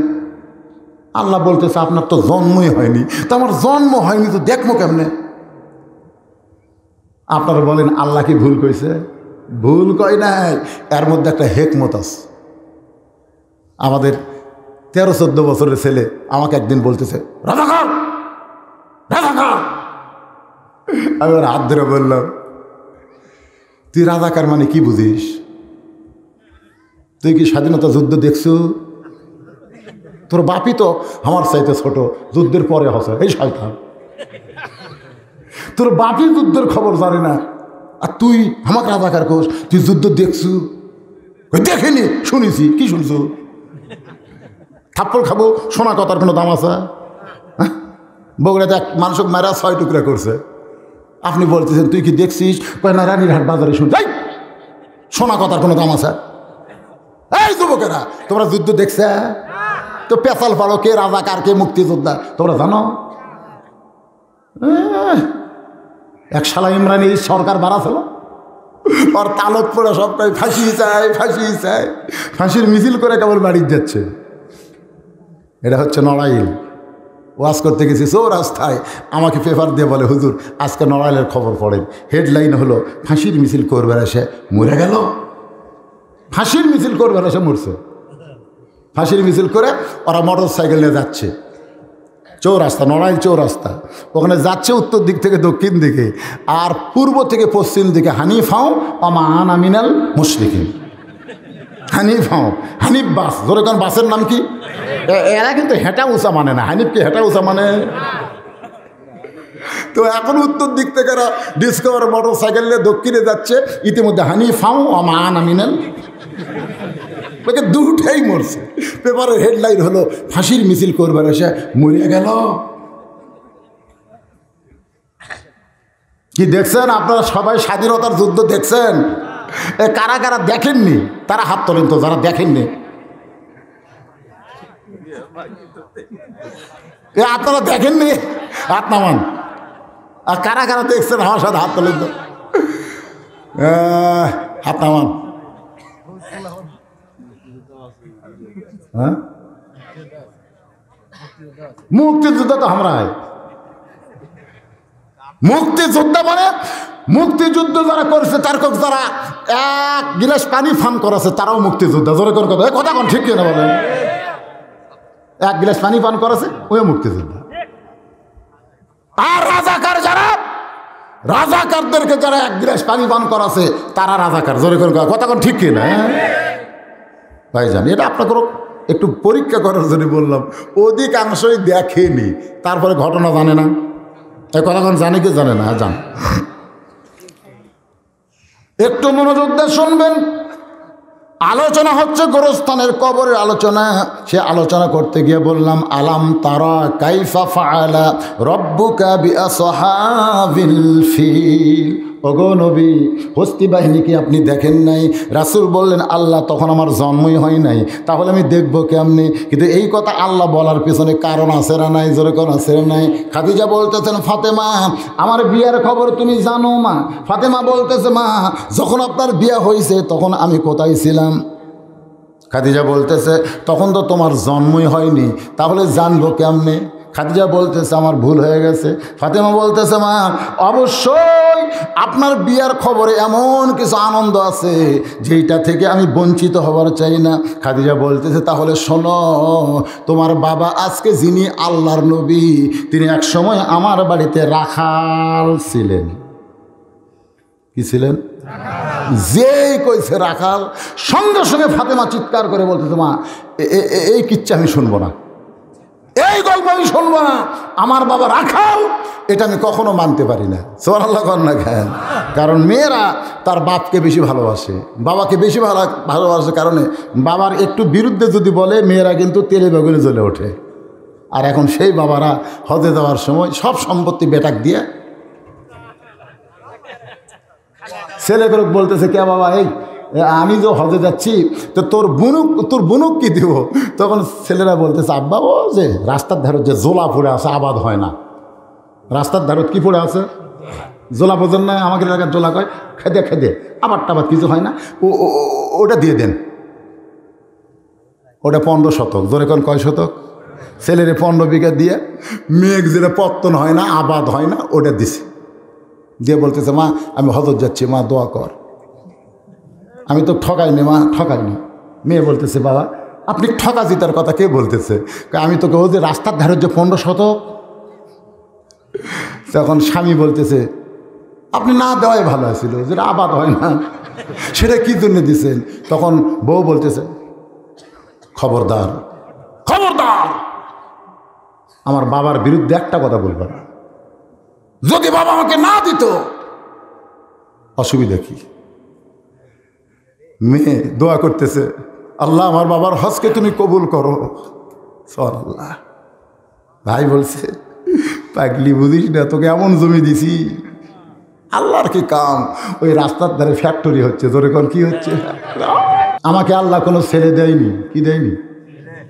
আল্লাহ বলতেছে, আপনার তো জন্মই হয়নি। তো আমার জন্ম হয়নি তো দেখবো কেমনে? আপনারা বলেন আল্লাহ কি ভুল কইছে? ভুল কয় নাই, এর মধ্যে একটা হেকমত আছে। আমাদের 13-14 বছরের ছেলে আমাকে একদিন বলতেছে, রাজাকার রাজাকার। আমি ওর হাত ধরে বললাম, তুই রাজাকার মানে কি বুঝিস? তুই কি স্বাধীনতা যুদ্ধ দেখছু? তোর বাপি তো আমার চাইতে ছোট, যুদ্ধের পরে হসে। এই শয়তান, তোর বাপি যুদ্ধের খবর জানে না, আর তুই আমাকে রাজাকার কোস? তুই যুদ্ধ দেখছু? দেখেনি, শুনেছি। কি শুনছু? থাপ্পড় খাবো, শোনা কথার কোনো দাম আছে? বগুড়াতে এক মানুষক মারা 6 টুকরা করছে। আপনি বলতেছেন তুই কি দেখছিস? কয় না, রানীরহাট বাজারে শুনছি। শোনা কথার কোনো দাম আছে? এই যুবকেরা, তোমরা যুদ্ধ দেখছে তো পেশাল পাড়ো, কে রাজাকার কে মুক্তিযোদ্ধা তোমরা জানো? এক শালা ইমরানি সরকার বাড়াছিল, আর তালত পড়ে সবটাই ফাঁসি চায়, ফাঁসি চায়, ফাঁসির মিছিল করে কেবল বাড়ির যাচ্ছে। এটা হচ্ছে নড়াইল। ওয়াজ করতে গেছি চৌরাস্তায়, আমাকে পেপার দিয়ে বলে, হুজুর আজকে নড়াইলের খবর পড়েন। হেডলাইন হলো, ফাঁসির মিছিল করবার এসে মরে গেল। ফাঁসির মিছিল করবার এসে মরছে। ফাঁসির মিছিল করে ওরা মোটর সাইকেল নিয়ে যাচ্ছে চৌরাস্তা, নড়াইল চৌরাস্তা। ওখানে যাচ্ছে উত্তর দিক থেকে দক্ষিণ দিকে, আর পূর্ব থেকে পশ্চিম দিকে হানিফাও আমান আমিনাল মুশরিকিন। হানিফাও, হানিফ বাস, ধরে কোন বাসের নাম কি? এরা কিন্তু হেঁটা উঁচা মানে না। হানিফ কি হেঁটা উঁচা মানে? তো এখন উত্তর দিক থেকে এরা ডিসকভার মোটর সাইকেল নিয়ে দক্ষিণে যাচ্ছে, ইতিমধ্যে হানিফাও আমান আমিনাল, দুটাই মরছে। পেপারের হেডলাইন হলো, ফাঁসির মিছিল করবার এসে মরে গেল। কি দেখছেন আপনারা? সবাই স্বাধীনতার যুদ্ধ দেখছেন? কারা কারা দেখেননি তারা হাত তোলেন তো, যারা দেখেননি। আপনারা দেখেননি হাত নামান। আর কারা কারা দেখছেন আমার সাথে হাত তোলেন তো, হাত নামান। হ্যাঁ, মুক্তিযোদ্ধা তো আমরা। মুক্তিযোদ্ধা মানে মুক্তিযুদ্ধ যারা করছে, তার যারা 1 গিলাস পানি পান করেছে তারাও মুক্তিযোদ্ধা। জোরে কোন কথা, কথা কোন ঠিক না বলেন? 1 গিলাস পানি পান করেছে ওই মুক্তিযোদ্ধা। আর রাজাকার যারা, রাজাকারদেরকে যারা 1 গিলাস পানি পান করাছে তারা রাজাকার। জোরে কোন কথা কোন ঠিক না ভাইজান? এটা আপনাকে একটু পরীক্ষা করার জন্য বললাম। অধিকাংশই দেখেনি, তারপরে ঘটনা জানে না। এই কথা কোন জানে কি জানে না? জান, একটু মনোযোগ দিয়ে শুনবেন। আলোচনা হচ্ছে গোরস্থানের কবরের আলোচনা। সে আলোচনা করতে গিয়ে বললাম, আলাম তারা কাইফা ফাআলা রব্বুকা বিআসহাবিল ফিল। ওগো নবী, হস্তি বাহিনীকে আপনি দেখেন নাই? রাসূল বললেন, আল্লাহ তখন আমার জন্মই হয় নাই, তাহলে আমি দেখবো কেমনি? কিন্তু এই কথা আল্লাহ বলার পেছনে কারণ আছে না নাই? জোরে কোন আছে না নাই? খাদিজা বলতেছেন, ফাতেমা আমার বিয়ার খবর তুমি জানো মা? ফাতেমা বলতেছে, মা যখন আপনার বিয়া হয়েছে তখন আমি কোথায় ছিলাম? খাদিজা বলতেছে, তখন তো তোমার জন্মই হয়নি, তাহলে জানবো কেমনে? খাদিজা বলতেছে আমার ভুল হয়ে গেছে। ফাতেমা বলতেছে মা অবশ্যই আপনার বিয়ার খবরে এমন কিছু আনন্দ আছে যেটা থেকে আমি বঞ্চিত হবার চাই না। খাদিজা বলতেছে তাহলে শোনো, তোমার বাবা আজকে যিনি আল্লাহর নবী তিনি এক সময় আমার বাড়িতে রাখাল ছিলেন। কি ছিলেন? যেই কইছে রাখাল, সঙ্গে সঙ্গে ফাতেমা চিৎকার করে বলতেছে মা এই কিচ্ছা আমি শুনবো না, এই গল্প আমি শুনবো না, আমার বাবা রাখাল এটা আমি কখনো মানতে পারি না। সুবহানাল্লাহ না কেন? কারণ মেয়েরা তার বাপকে বেশি ভালোবাসে, বাবাকে বেশি ভালোবাসে কারণে বাবার একটু বিরুদ্ধে যদি বলে মেয়েরা কিন্তু তেলে বেগুনে জ্বলে ওঠে। আর এখন সেই বাবারা হজে যাওয়ার সময় সব সম্পত্তি বেটাক দিয়ে ছেলেগুলো বলতেছে কে বাবা এই আমি যে হজে যাচ্ছি তো তোর বুনুক কি দিব? তখন ছেলেরা বলতেছে আব্বা ও যে রাস্তার ধারে যে জোলা পড়ে আছে আবাদ হয় না, রাস্তার ধারত কি পড়ে আছে জোলা বোঝেন না, আমাকে এলাকার জোলা কয়, খেদে খেদে আবার টাবাদ কিছু হয় না, ওটা দিয়ে দেন। ওটা 15 শতক, জোরে কোন কয় শতক? ছেলেরে 15 বিঘা দিয়ে মেঘ যেটা পত্তন হয় না আবাদ হয় না ওটা দিছে, দিয়ে বলতেছে মা আমি হজর যাচ্ছি, মা দোয়া কর। আমি তো ঠকাইনি মা, ঠকাইনি। মেয়ে বলতেছে বাবা আপনি ঠকা জিতার কথা কে বলতেছে? আমি তোকে ও যে রাস্তার ধারের যে 15 শতক। তখন স্বামী বলতেছে আপনি না দেওয়াই ভালো ছিল, যেটা আবাদ হয় না সেটা কি জন্য দিছেন? তখন বউ বলতেছে খবরদার খবরদার আমার বাবার বিরুদ্ধে একটা কথা বলবে না, যদি বাবা আমাকে না দিত অসুবিধা কি? মেয়ে দোয়া করতেছে আল্লাহ আমার বাবার হজকে তুমি কবুল করো। সুবহানাল্লাহ। ভাই বলছে পাগলি বুঝিস না, তোকে এমন জমি দিছি, আল্লাহর কি কাম, ওই রাস্তার ধারে ফ্যাক্টরি হচ্ছে, তোর এখন কি হচ্ছে? আমাকে আল্লাহ কোনো ছেলে দেয়নি, কি দেয়নি?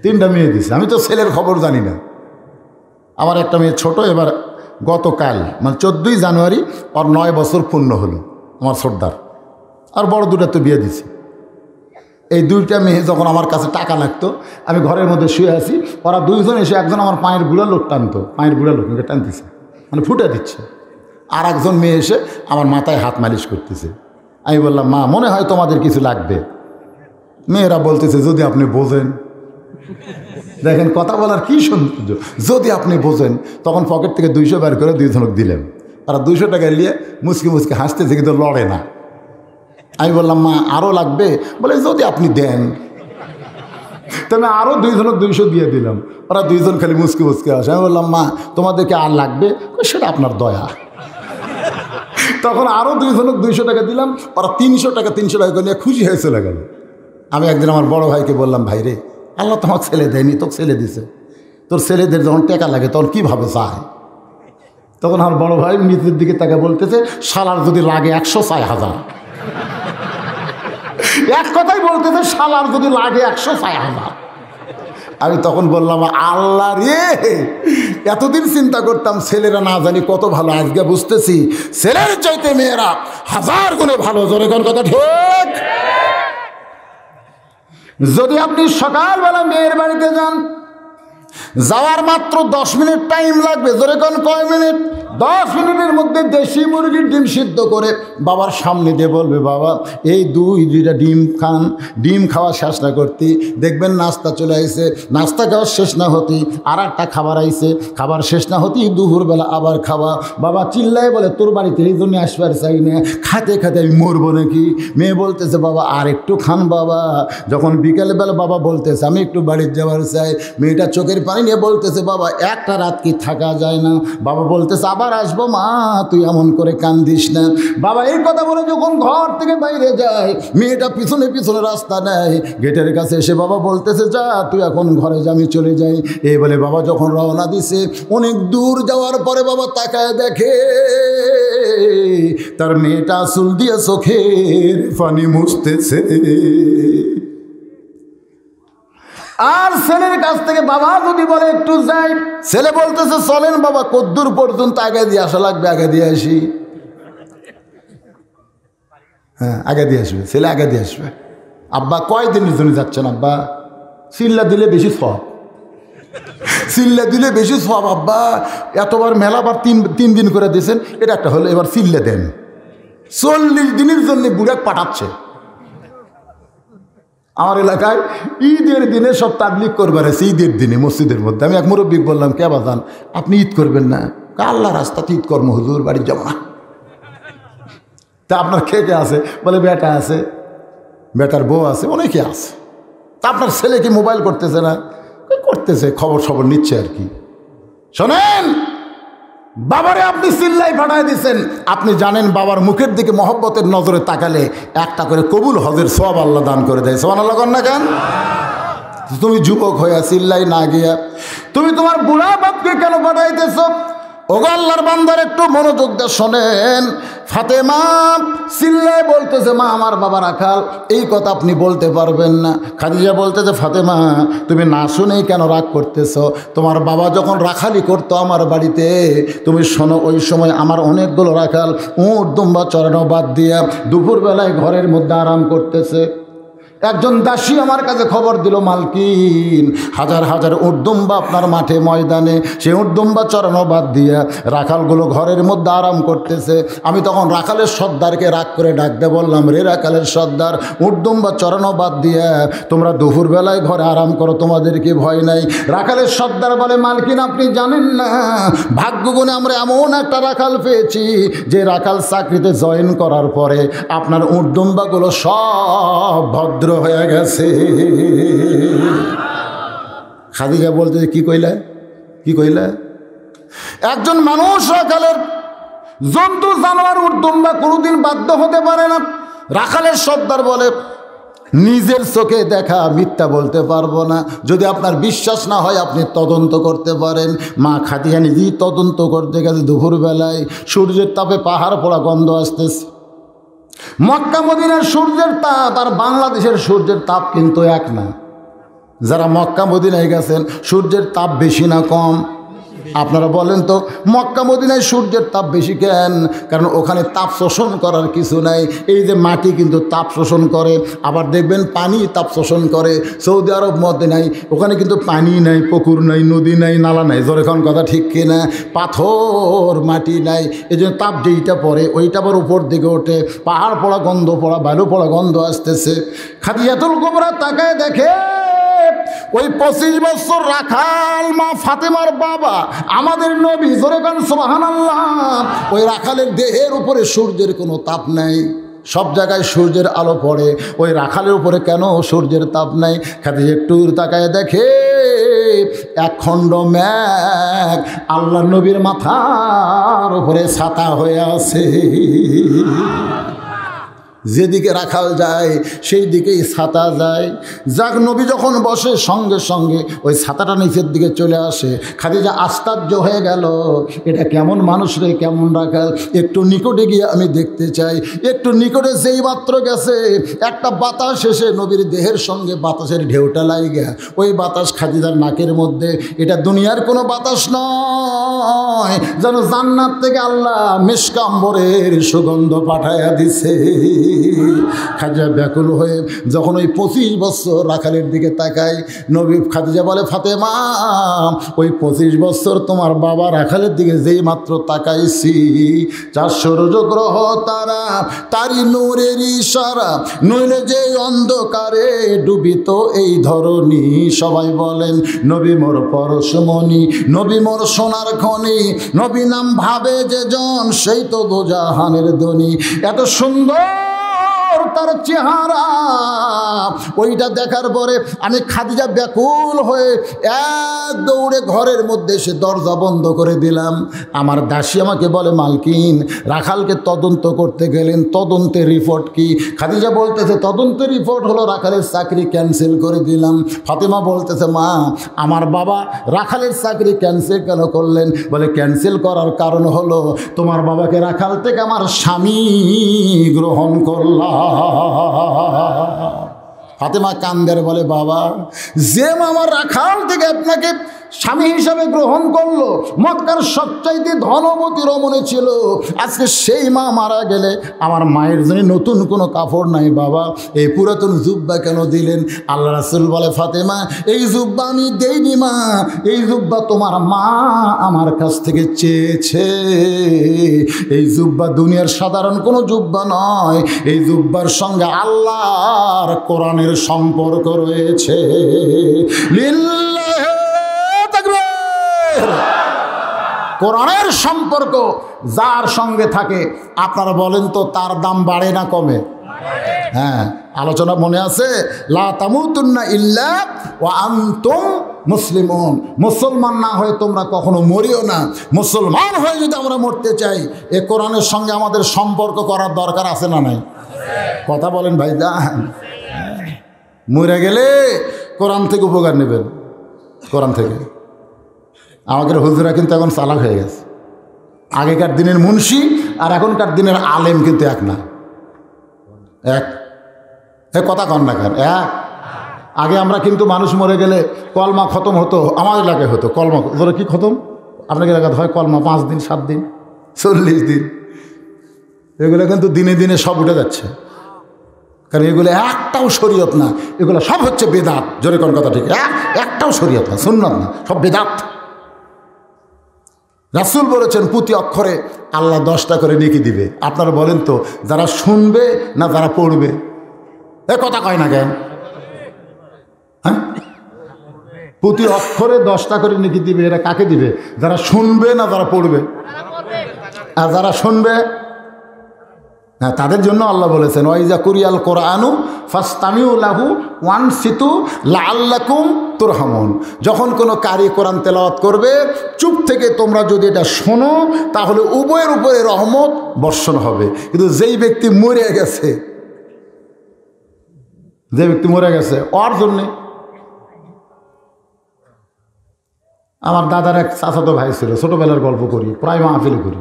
3টা মেয়ে দিছে, আমি তো ছেলের খবর জানি না। আমার একটা মেয়ে ছোট, এবার গতকাল মানে 14ই জানুয়ারি ওর 9 বছর পূর্ণ হলো আমার সর্দার, আর বড় 2টা তো বিয়ে দিছি। এই 2টা মেয়ে যখন আমার কাছে টাকা লাগতো আমি ঘরের মধ্যে শুয়ে আছি, ওরা 2জন এসে একজন আমার পায়ের বুড়া লোক টানতো, পায়ের বুড়া লোক টানতেছে মানে ফুটে দিচ্ছে, আর একজন মেয়ে এসে আমার মাথায় হাত মালিশ করতেছে। আমি বললাম মা মনে হয় তোমাদের কিছু লাগবে। মেয়েরা বলতেছে যদি আপনি বোঝেন। দেখেন কথা বলার কি সৌন্দর্য, যদি আপনি বোঝেন। তখন পকেট থেকে 200 বের করে 2জনক দিলেন, তারা 200 টাকা নিয়ে মুচকি মুচকি হাসতেছে কিন্তু লড়ে না। আমি বললাম মা আরও লাগবে? বলে যদি আপনি দেন। তবে আরও 2জনক 200 দিয়ে দিলাম, ওরা 2জন খালি মুচকি মুচকি আসে। আমি বললাম মা তোমাদেরকে আর লাগবে? সেটা আপনার দয়া। তখন আরও 2জনক 200 টাকা দিলাম, ওরা 300 টাকা করে নিয়ে খুশি হয়ে চলে গেল। আমি একদিন আমার বড় ভাইকে বললাম ভাই রে আল্লাহ তোমার ছেলে দেয়নি, তোকে ছেলে দিছে, তোর ছেলেদের যখন টাকা লাগে তখন কীভাবে চায়? তখন আমার বড় ভাই মৃতের দিকে তাকে বলতেছে শালার যদি লাগে 100 চায় 1000। এক কথাই বলতেছে শালার যদি লাগে 100 চায় 1000। আমি তখন বললাম আল্লাহ রে, এতদিন চিন্তা করতাম ছেলেরা না জানি কত ভালো, আজকে বুঝতেছি ছেলের চাইতে মেয়েরা 1000 গুণে ভালো। জোরে কোন কথা ঠিক? যদি আপনি সকালবেলা মেয়ের বাড়িতে যান, যাওয়ার মাত্র 10 মিনিট টাইম লাগবে। জোরে কোন কয় মিনিট? 10 মিনিটের মধ্যে দেশি মুরগির ডিম সিদ্ধ করে বাবার সামনে দিয়ে বলবে বাবা এই 2টা ডিম খান। ডিম খাওয়া শেষ না করতে দেখবেন নাস্তা চলে আইছে, নাস্তা খাওয়া শেষ না হতেই আর একটা খাবার আইছে, খাবার শেষ না হতেই দুপুরবেলা আবার খাওয়া। বাবা চিল্লায় বলে তোর বাড়িতে এই জন্য আসবার চাই না, খাতে খাতে আমি মরবো নাকি? মেয়ে বলতেছে বাবা আর একটু খান বাবা। যখন বিকেলবেলা বাবা বলতেছে আমি একটু বাড়ির যাওয়ার চাই, মেয়েটা চোখের পানি নিয়ে বলতেছে বাবা একটা রাত কি থাকা যায় না? বাবা বলতেছে আবার আসবো মা, তুই এমন করে কান্দিস না। বাবা এই কথা বলে যখন ঘর থেকে বাইরে যায়, মেয়েটা পিছনে পিছনে রাস্তা নেয়, গেটের কাছে এসে বাবা বলতেছে যা তুই এখন ঘরে যা, আমি চলে যাই। এই বলে বাবা যখন রওনা দিছে, অনেক দূর যাওয়ার পরে বাবা তাকায় দেখে তার মেয়েটা চুল দিয়ে চোখের পানি মুছতেছে। আর ছেলের কাছ থেকে বাবা যদি বলে একটু যাই, ছেলে বলতেছে চলেন বাবা, কদ্দূর পর্যন্ত আগে দিয়ে আসা লাগবে, আগে দিয়ে আসি। হ্যাঁ আগে দিয়ে আসবে, ছেলে আগে দিয়ে আসবে। আব্বা কয়দিনের জন্য যাচ্ছেন? আব্বা চিল্লা দিলে বেশি সব, চিল্লে দিলে বেশি সব। আব্বা এতবার মেলাবার তিন দিন করে দিয়েছেন, এটা একটা হলো, এবার চিল্লে দেন। 40 দিনের জন্য বুড়াক পাঠাচ্ছে। আমার এলাকায় ঈদের দিনে সব তাবলিগ করবার আছে, ঈদের দিনে মসজিদের মধ্যে। আমি এক মুরব্বী বললাম, কে বাজান আপনি ঈদ করবেন না? আল্লাহ রাস্তাতে ঈদ কর্ম, হুজুর বাড়ি যাব না। তা আপনার কে কে আছে? বলে বেটা আছে, বেটার বউ আছে, অনেকে আছে। তা আপনার ছেলে কি মোবাইল করতেছে না? করতেছে, খবর সবর নিচ্ছে আর কি। শোনেন, বাবারে আপনি চিল্লাই পাঠায় দিচ্ছেন। আপনি জানেন বাবার মুখের দিকে মহব্বতের নজরে তাকালে একটা করে কবুল হজের সওয়াব আল্লাহ দান করে দেয়। সুবহানাল্লাহ কর না কেন? তুমি যুবক হইয়া চিল্লাই না গিয়া তুমি তোমার বুড়া বাপকে কেন পাঠাইতেছ? ওগো আল্লাহর বান্দার একটু মনোযোগ দিয়ে শোনেন। ফাতেমা চিল্লাই বলতেছে, মা আমার বাবা রাখাল। এই কথা আপনি বলতে পারবেন না। খাদিজা বলতেছে, ফাতেমা তুমি না শুনেই কেন রাগ করতেছ? তোমার বাবা যখন রাখালি করতো আমার বাড়িতে, তুমি শোনো, ওই সময় আমার অনেকগুলো রাখাল উট দুম্বা চড়ানো বাদ দিয়া দুপুরবেলায় ঘরের মধ্যে আরাম করতেছে। একজন দাসী আমার কাছে খবর দিল, মালকিন হাজার হাজার উটদুম্বা আপনার মাঠে ময়দানে, সে উটদুম্বা চড়ানো বাদ দিয়া রাখালগুলো ঘরের মধ্যে আরাম করতেছে। আমি তখন রাখালের সর্দারকে রাগ করে ডাকতে বললাম, রে রাখালের সর্দার, উটদুম্বা চড়ানো বাদ দিয়া তোমরা দুপুরবেলায় ঘরে আরাম করো, তোমাদের কি ভয় নাই? রাখালের সর্দার বলে, মালকিন আপনি জানেন না, ভাগ্যগুণে আমরা এমন একটা রাখাল পেয়েছি যে রাখাল চাকরিতে জয়েন করার পরে আপনার উটদুম্বাগুলো সব ভদ্র হয়ে গেছে। খাদিজা বলতে, কি কইলা, কি কইলা? একজন মানুষ রাখালের জন্তু জানোয়ার উটদুম্বা কোনোদিন বাধ্য হতে পারে না। রাখালের সর্দার বলে, নিজের চোখে দেখা মিথ্যা বলতে পারবো না। যদি আপনার বিশ্বাস না হয় আপনি তদন্ত করতে পারেন। মা খাদিজা নিজেই তদন্ত করতে গেছে। দুপুরবেলায় সূর্যের তাপে পাহাড় পড়া গন্ধ আসতেছে। মক্কা মদিনার সূর্যের তাপ আর বাংলাদেশের সূর্যের তাপ কিন্তু এক না। যারা মক্কা মদিনায় গেছেন, সূর্যের তাপ বেশি না কম? আপনারা বলেন তো, মক্কা মদিনায় সূর্যের তাপ বেশি কেন? কারণ ওখানে তাপ শোষণ করার কিছু নাই। এই যে মাটি কিন্তু তাপ শোষণ করে, আবার দেখবেন পানি তাপ শোষণ করে। সৌদি আরব মদিনায় ওখানে কিন্তু পানি নাই, পুকুর নাই, নদী নাই, নালা নাই। যখন কথা ঠিক কিনা? পাথর মাটি নাই, এই জন্য তাপ যেইটা পড়ে ওইটা আবার উপর দিকে ওঠে, পাহাড় পড়া গন্ধ পড়া, বালু পড়া গন্ধ আসতেছে। খাদিজাতুল কুবরা তাকায় দেখে ওই 25 বছর রাখাল মা ফাতেমার বাবা আমাদের নবী, জোরে কান সুবহানাল্লাহ, ওই রাখালের দেহের উপরে সূর্যের কোনো তাপ নাই। সব জায়গায় সূর্যের আলো পড়ে, ওই রাখালের উপরে কেন সূর্যের তাপ নাই? খাদিজা একটু তাকায় দেখে এক খণ্ড মেঘ আল্লাহ নবীর মাথার উপরে ছাতা হয়ে আছে। যেদিকে রাখাল যায় সেই দিকেই ছাতা যায়। যাক, নবী যখন বসে সঙ্গে সঙ্গে ওই ছাতাটা নিচের দিকে চলে আসে। খাদিজা আশ্চর্য হয়ে গেল, এটা কেমন মানুষ রে, কেমন রাখাল? একটু নিকটে গিয়ে আমি দেখতে চাই। একটু নিকটে যেই মাত্র গেছে, একটা বাতাস এসে নবীর দেহের সঙ্গে বাতাসের ঢেউটা লাগে। ওই বাতাস খাদিজার নাকের মধ্যে। এটা দুনিয়ার কোনো বাতাস নয়, যেন জান্নাত থেকে আল্লাহ মিশক আম্বরের সুগন্ধ পাঠাইয়া দিছে। খাদিজা ব্যাকুল হয়ে যখন ওই 25 বছর রাখালের দিকে তাকায়, নবী খাদিজা বলে, ফাতেমা ওই 25 বছর তোমার বাবা রাখালের দিকে যেই মাত্র তাকাইছি, 4 সূর্য গ্রহ তারা তারি নূরের ইশারা, নইলে যে অন্ধকারে ডুবিত এই ধরনী। সবাই বলেন, নবী মোর পরশমণি, নবী মোর সোনার খনি, নবী নাম ভাবে যে জন, সেই তো দোজাহানের ধনী। এত সুন্দর তার চেহারা, ওইটা দেখার পরে আমি খাদিজা ব্যাকুল হয়ে এক দৌড়ে ঘরের মধ্যে এসে দরজা বন্ধ করে দিলাম। আমার দাসী আমাকে বলে, মালকিন রাখালকে তদন্ত করতে গেলেন, তদন্তের রিপোর্ট কি? খাদিজা বলতেছে, তদন্তের রিপোর্ট হলো রাখালের চাকরি ক্যান্সেল করে দিলাম। ফাতেমা বলতেছে, মা আমার বাবা রাখালের চাকরি ক্যান্সেল কেন করলেন? বলে, ক্যান্সেল করার কারণ হলো তোমার বাবাকে রাখাল থেকে আমার স্বামী গ্রহণ করলাম। ফাতেমা কান্দের বলে, বাবা যে আমার রাখাল থেকে আপনাকে স্বামী হিসাবে গ্রহণ করলো, মক্কার সবচাইতে ধনবতী রমণী ছিল, আজকে সেই মা মারা গেলে আমার মায়ের জন্য নতুন কোনো কাপড় নাই, বাবা এই পুরাতন জুব্বা কেন দিলেন? আল্লাহ রাসূল বলে, ফাতেমা এই জুব্বা আমি দেইনি মা, এই জুব্বা তোমার মা আমার কাছ থেকে চেয়েছে। এই জুব্বা দুনিয়ার সাধারণ কোনো জুব্বা নয়, এই জুব্বার সঙ্গে আল্লাহর কোরআনের সম্পর্ক রয়েছে। লিল্লাহি তাকবীর। কোরআনের সম্পর্ক যার সঙ্গে থাকে, আপনারা বলেন তো তার দাম বাড়ে না কমে? হ্যাঁ, আলোচনা মনে আছে, লা তামুতুন্না ইল্লা ওয়া আনতুম মুসলিমুন। মুসলমান না হয়ে তোমরা কখনো মরিও না। মুসলমান হয়ে যদি আমরা মরতে চাই, এ কোরআনের সঙ্গে আমাদের সম্পর্ক করার দরকার আছে না নাই? কথা বলেন ভাইজান। মরে গেলে কোরআন থেকে উপকার নেবেন, কোরআন থেকে। আমাদের হুজুরা কিন্তু এখন চালাক হয়ে গেছে। আগেকার দিনের মুন্সি আর এখনকার দিনের আলেম কিন্তু এক না। এক কথা কন না কেন? এক। আগে আমরা কিন্তু মানুষ মরে গেলে কলমা খতম হতো, আমার এলাকায় হতো কলমা। ধরো কি খতম? আপনাকে এলাকাতে হয় কলমা 5 দিন 7 দিন 40 দিন। এগুলো কিন্তু দিনে দিনে সব উঠে যাচ্ছে, কারণ এগুলো একটাও শরীয়ত না, এগুলো সব হচ্ছে বেদাত। জোরে কোন কথা ঠিক? একটাও শরীয়ত না, সুন্নাত না, সব বেদাত। রাসূল বলেছেন প্রতি অক্ষরে আল্লাহ 10টা করে নেকি দিবে। আপনারা বলেন তো, যারা শুনবে না যারা পড়বে? এ কথা কয় না কেন? হ্যাঁ, প্রতি অক্ষরে 10টা করে নেকি দিবে। এরা কাকে দিবে? যারা শুনবে না যারা পড়বে? আর যারা শুনবে, হ্যাঁ, তাদের জন্য আল্লাহ বলেছেন, ওয়াইজা কুরিয়াল কোরআনু ফাসতামিউ লাহু ওয়ানসিতু লাআল্লাকুম তুরহামুন। যখন কোনো কারি কোরআন তেলাওয়াত করবে, চুপ থেকে তোমরা যদি এটা শোনো, তাহলে উভয়ের উপরে রহমত বর্ষণ হবে। কিন্তু যেই ব্যক্তি মরে গেছে, ওর জন্যে। আমার দাদার এক চাচাতো ভাই ছিল, ছোটবেলার গল্প করি, প্রায় মাহফিল করি।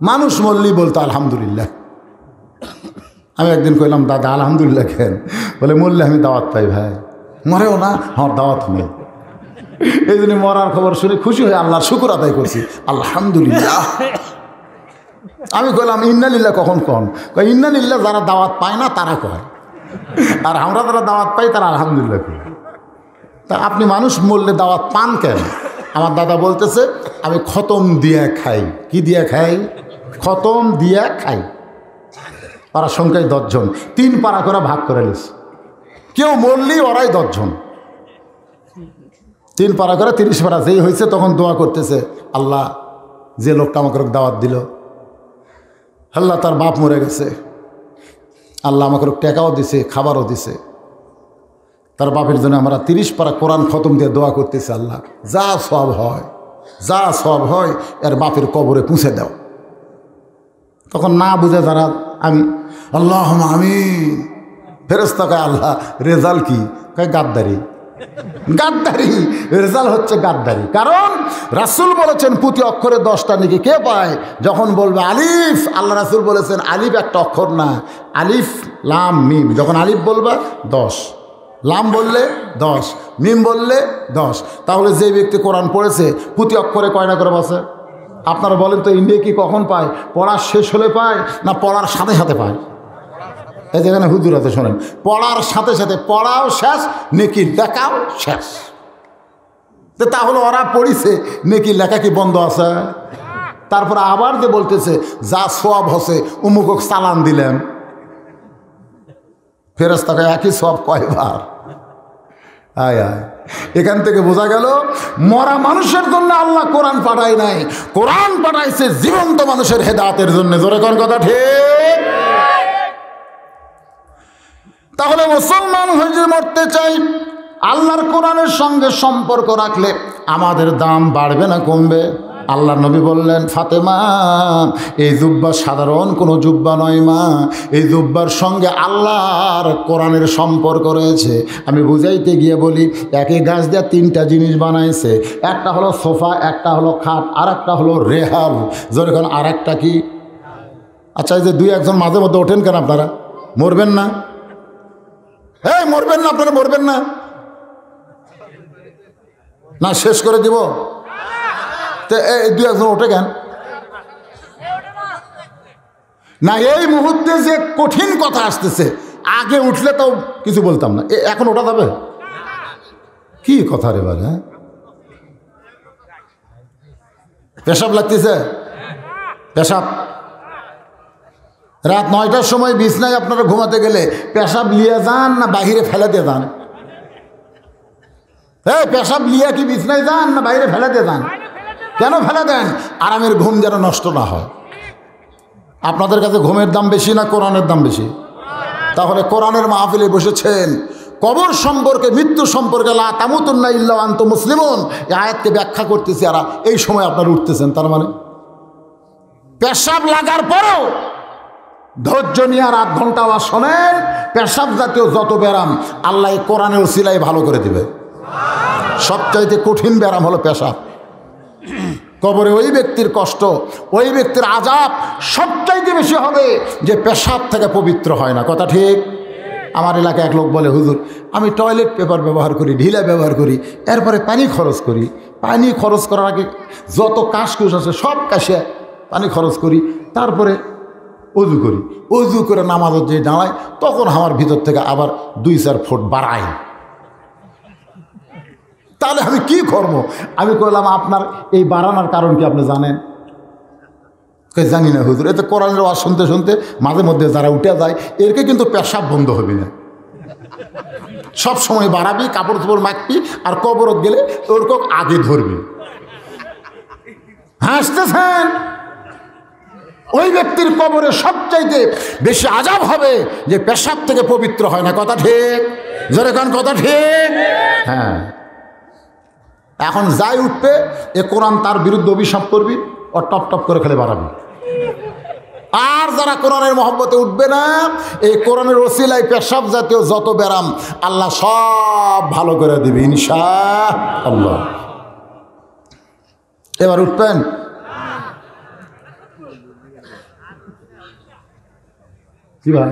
মানুষ মরলেই বলতো আলহামদুলিল্লাহ। আমি একদিন কইলাম, দাদা আলহামদুলিল্লাহ কেন? বলে, মরলে আমি দাওয়াত পাই। ভাই মরেও না, আমার দাওয়াত নেই। এই জন্য মরার খবর শুনে খুশি হয়ে আল্লাহর শুকর আদায় করছি, আলহামদুলিল্লাহ। আমি কইলাম ইন্নালিল্লাহ কখন কন? ইন্নালিল্লাহ যারা দাওয়াত পায় না তারা কয়, আর আমরা যারা দাওয়াত পাই তারা আলহামদুলিল্লাহ কই। তা আপনি মানুষ মরলে দাওয়াত পান কেন? আমার দাদা বলতেছে, আমি খতম দিয়া খাই। কি দিয়া খাই? খতম দিয়া খাই। পাড়ার সংখ্যায় 10 জন, 3 পাড়া করে ভাগ করে নিস। কেউ মরলেই ওরাই 10 জন, 3 পাড়া করে 30 পাড়া। যেই হয়েছে তখন দোয়া করতেছে, আল্লাহ যে লোকটা আমাকে দাওয়াত দিল, আল্লাহ তার বাপ মরে গেছে, আল্লাহ আমাকে টাকাও দিছে, খাবারও দিছে, তার বাপের জন্য আমরা 30 পারা কোরআন খতম দিয়ে দোয়া করতেছি, আল্লাহ যা সব হয়, যা সব হয় এর বাপের কবরে পুঁছে দাও। তখন না বুঝে যারা আমি আল্লাহ আমিন, ফেরেশতা কয় আল্লাহ রেজাল্ট কি? কয় গাদ্দারি। গাদ্দারি রেজাল্ট হচ্ছে গাদ্দারি। কারণ রাসূল বলেছেন প্রতি অক্ষরে 10টা নেকি। কে পায়? যখন বলবে আলিফ। আল্লাহ রাসূল বলেছেন আলিফ একটা অক্ষর না, আলিফ লাম মিম। যখন আলিফ বলবে 10, লাম বললে 10, মিম বললে 10। তাহলে যে ব্যক্তি কোরআন পড়েছে প্রতি অক্ষরে কয়টা করে বসে? আপনারা বলেন তো, ইন্ডিয়া কি কখন পায়? পড়ার শেষ হলে পায় না পড়ার সাথে সাথে পায়? এই যেখানে হুজুর আছে শোনেন, পড়ার সাথে সাথে, পড়াও শেষ, নেকি লেখাও শেষ। তাহলে ওরা পড়িছে, নেকি লেখা কি বন্ধ আছে? তারপরে আবার যে বলতেছে যা সওয়াব হচ্ছে উমুক চালান দিলেন, ফেরেশতাকে একই সওয়াব কয়বার? আয় আয়। এখান থেকে বোঝা গেল মরা মানুষের জন্য আল্লাহ কোরআন পাঠায় নাই, কোরআন পাঠাইছে জীবন্ত মানুষের হেদায়েতের জন্য। জোরে কোন কথা ঠিক? তাহলে মুসলমান হয়ে যদি মরতে চাই, আল্লাহর কোরআনের সঙ্গে সম্পর্ক রাখলে আমাদের দাম বাড়বে না কমবে? আল্লাহর নবী বললেন, ফাতেমা এই জুব্বা সাধারণ কোনো জুব্বা নয় মা, এই জুব্বার সঙ্গে আল্লাহর কোরআনের সম্পর্ক রয়েছে। আমি বুঝাইতে গিয়ে বলি, একই গাছ দিয়ে 3টা জিনিস বানাইছে। একটা হলো সোফা, একটা হলো খাট, আর একটা হলো রেহাল। যেরকম আর একটা কি? আচ্ছা, এই যে 2-1 মাঝে মধ্যে ওঠেন কেন আপনারা? মরবেন না? মরবেন না? আপনারা মরবেন না? না শেষ করে দিব? তো এই দু একজন ওঠে কেন না? এই মুহূর্তে যে কঠিন কথা আসতেছে, আগে উঠলে তো কিছু বলতাম না, এখন ওঠা যাবে? কি কথা রে ভাই? হ্যাঁ, পেশাব লাগতেছে, পেশাব। রাত 9টার সময় বিছনায় আপনারা ঘুমাতে গেলে পেশাব লিয়ে যান না বাহিরে ফেলে দিয়ে যান? এই পেশাব লিয়া কি বিছনায় যান না বাইরে ফেলে দিয়ে যান? কেন ফেলে দেন? আরামের ঘুম যেন নষ্ট না হয়। আপনাদের কাছে ঘুমের দাম বেশি না কোরআনের দাম বেশি? তাহলে কোরআনের মাহফিলে বসেছেন, কবর সম্পর্কে, মৃত্যু সম্পর্কে, লা তামুতুন্না ইল্লা ওয়া আনতুম মুসলিমুন, এই আয়াতকে ব্যাখ্যা করতেছি, আর এই সময় আপনারা উঠতেছেন। তার মানে পেশাব লাগার পরেও ধৈর্য নিয়ে আর 8 ঘন্টা আওয়াজ শোনেন। পেশাব জাতীয় যত ব্যারাম আল্লাহ কোরআনের ওসিলায় ভালো করে দিবে। সবচাইতে কঠিন ব্যারাম হলো পেশাব। কবরে ওই ব্যক্তির কষ্ট, ওই ব্যক্তির আযাব সবচাইতে বেশি হবে যে পেশাব থেকে পবিত্র হয় না। কথা ঠিক? আমার এলাকায় এক লোক বলে, হুজুর আমি টয়লেট পেপার ব্যবহার করি, ঢিলা ব্যবহার করি, এরপরে পানি খরচ করি। পানি খরচ করার আগে যত কাশকুশ আছে সব কাশে পানি খরচ করি, তারপরে অজু করি। অজু করে নামাজের যে দাঁড়ায় তখন আমার ভিতর থেকে আবার 2-4 ফুট বাড়ায়। তাহলে আমি কি করবো? আমি কইলাম, আপনার এই বাড়ানোর কারণ কি আপনি জানেন? জানি না হুজুর। এতে কোরআনের ওয়াজ শুনতে শুনতে মাঝে মধ্যে যারা উঠে যায় এরকে কিন্তু পেশাব বন্ধ হবে না। সব সময় বাড়াবি, কাপড় চোপড় মাখবি, আর কবরত গেলে ওরকম আগে ধরবি। হাসতেছেন? ওই ব্যক্তির কবরে সবচাইতে বেশি আযাব হবে যে পেশাব থেকে পবিত্র হয় না। কথা ঠিক? জোরে কান, কথা ঠিক? হ্যাঁ। এখন যাই উঠবে এ কোরআন তার বিরুদ্ধে অভিশাপ করবি, ও টপ টপ করে খেলে বাড়াবি। আর যারা কোরআনের মহব্বতে উঠবে না, এই কোরআনের ওসিলায় পেশাব জাতীয় যত ব্যারাম আল্লাহ সব ভালো করে দিবে ইনশাআল্লাহ। এবার উঠবেন? কি ভাই,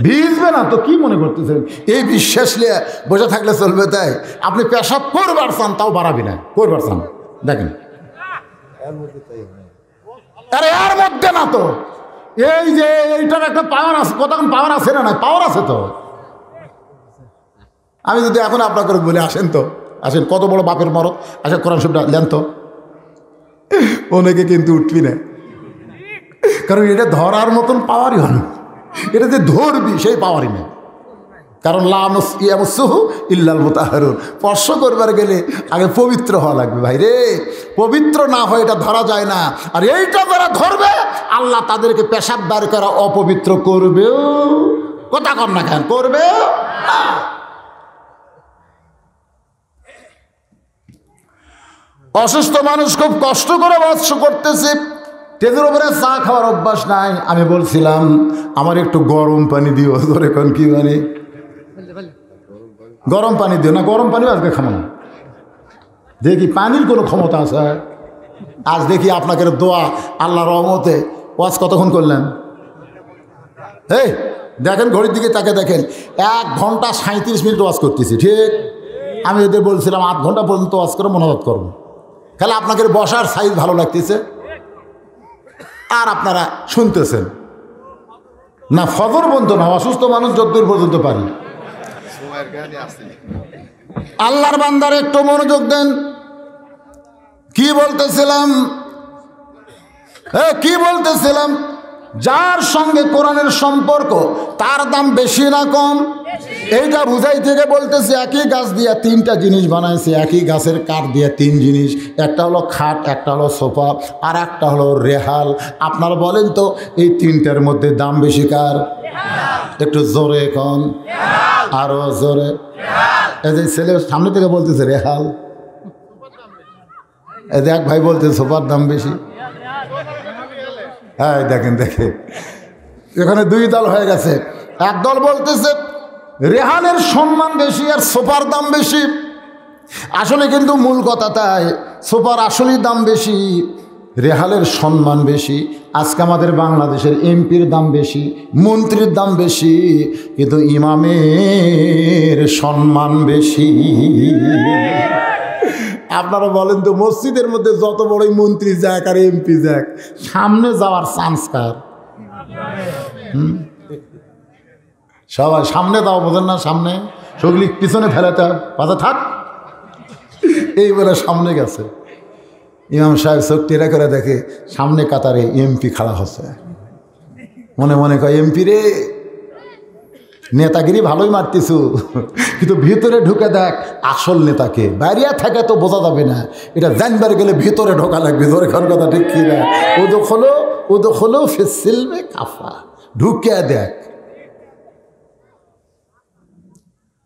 ভিজবে না তো? কি মনে করতেছেন এই বিশ্বাস নিয়ে বসে থাকলে চলবে? তাই আপনি পেশাব করবার চান, তাও বাড়াবি না, করবার চান। দেখেন, আরে এর মধ্যে না তো, এই যে এইটার একটা পাওয়ার আছে। কতক্ষণ পাওয়ার আছে না? নাই, পাওয়ার আছে তো। আমি যদি এখন আপনাকে বলি, আসেন তো, আসেন, কত বড় বাপের মরদ, আসেন কোরআন শরীফটা দেন তো, অনেকে কিন্তু উঠবি না। কারণ এটা ধরার মতন পাওয়ারই হল, এটা যে ধরবি সেই পাওয়ারই নেই। কারণ লা ইয়ামাসসুহু ইল্লাল মুতাহহারুন, স্পর্শ করবার গেলে আগে পবিত্র হওয়া লাগবে। ভাই রে, পবিত্র না হয় এটা ধরা যায় না। আর এইটা যারা ধরবে আল্লাহ তাদেরকে পেশাব বার করা অপবিত্র করবেও। কথা কম না কেন? করবে। অসুস্থ মানুষ খুব কষ্ট করে বাস করতেছে, তেজের উপরে চা খাওয়ার অভ্যাস নাই। আমি বলছিলাম আমার একটু গরম পানি দিও। ধরে কোন কি মানে গরম পানি দিও না? গরম পানিও আজকে খাবো না। দেখি পানির কোনো ক্ষমতা আছে? আজ দেখি আপনাকে দোয়া, আল্লাহর রহমতে ওয়াজ কতক্ষণ করলেন? এই দেখেন ঘড়ির দিকে তাকে দেখেন, 1 ঘন্টা 37 মিনিট ওয়াজ করতেছি। ঠিক? আমি এদের বলছিলাম 8 ঘন্টা পর্যন্ত ওয়াজ করে মনোজাত করবো। তাহলে আপনাকে বসার সাইজ ভালো লাগতেছে আর আপনারা শুনতেছেন না। ফজর পর্যন্ত না, অসুস্থ মানুষ যতদূর পর্যন্ত পারি। আল্লাহর বান্দার একটু মনোযোগ দেন। কি বলতেছিলাম? কি বলতেছিলাম? যার সঙ্গে কোরআনের সম্পর্ক তার দাম বেশি না কম? এইটা বুঝাই থেকে বলতেছে, একই গাছ দিয়ে 3টা জিনিস বানাইছে, একই গাছের কাঠ দিয়ে 3 জিনিস। একটা হলো খাট, একটা হলো সোফা, আর একটা হলো রেহাল। আপনারা বলেন তো এই 3টার মধ্যে দাম বেশি কার? একটু জোরে কন, আরো জোরে। এই যে ছেলে সামনে থেকে বলতেছে রেহাল, এই যে এক ভাই বলতেছে সোফার দাম বেশি। হ্যাঁ দেখেন দেখেন, এখানে 2 দল হয়ে গেছে। এক দল বলতেছে রেহালের সম্মান বেশি আর সোফার দাম বেশি। আসলে কিন্তু মূল কথা তাই, সোফার আসলেই দাম বেশি, রেহালের সম্মান বেশি। আজকে আমাদের বাংলাদেশের এমপির দাম বেশি, মন্ত্রীর দাম বেশি, কিন্তু ইমামের সম্মান বেশি। আপনারা বলেন তো, মসজিদের মধ্যে যত বড়ই মন্ত্রী যাক আর এমপি যাক, সামনে যাওয়ার চান্স কার? সবাই সামনে দাও, বোঝেন না? সামনে সগলি পিছনে ফেলাতে পাতা থাক, এই বলে সামনে গেছে। ইমাম সাহেব চোখ টেরা করে দেখে সামনে কাতারে এমপি খাড়া হচ্ছে। মনে মনে কয়, এমপি রে, নেতাগিরি ভালোই মারতেছু, কিন্তু ভিতরে ঢুকে দেখ আসল নেতাকে। বাইরে থাকে তো বোঝা যাবে না, এটা জানবার গেলে ভিতরে ঢোকা লাগবে। ধরে খান কথা ঠিক কি না? ও তো হলো ফেসিলবে কাফা, ঢুকে দেখ।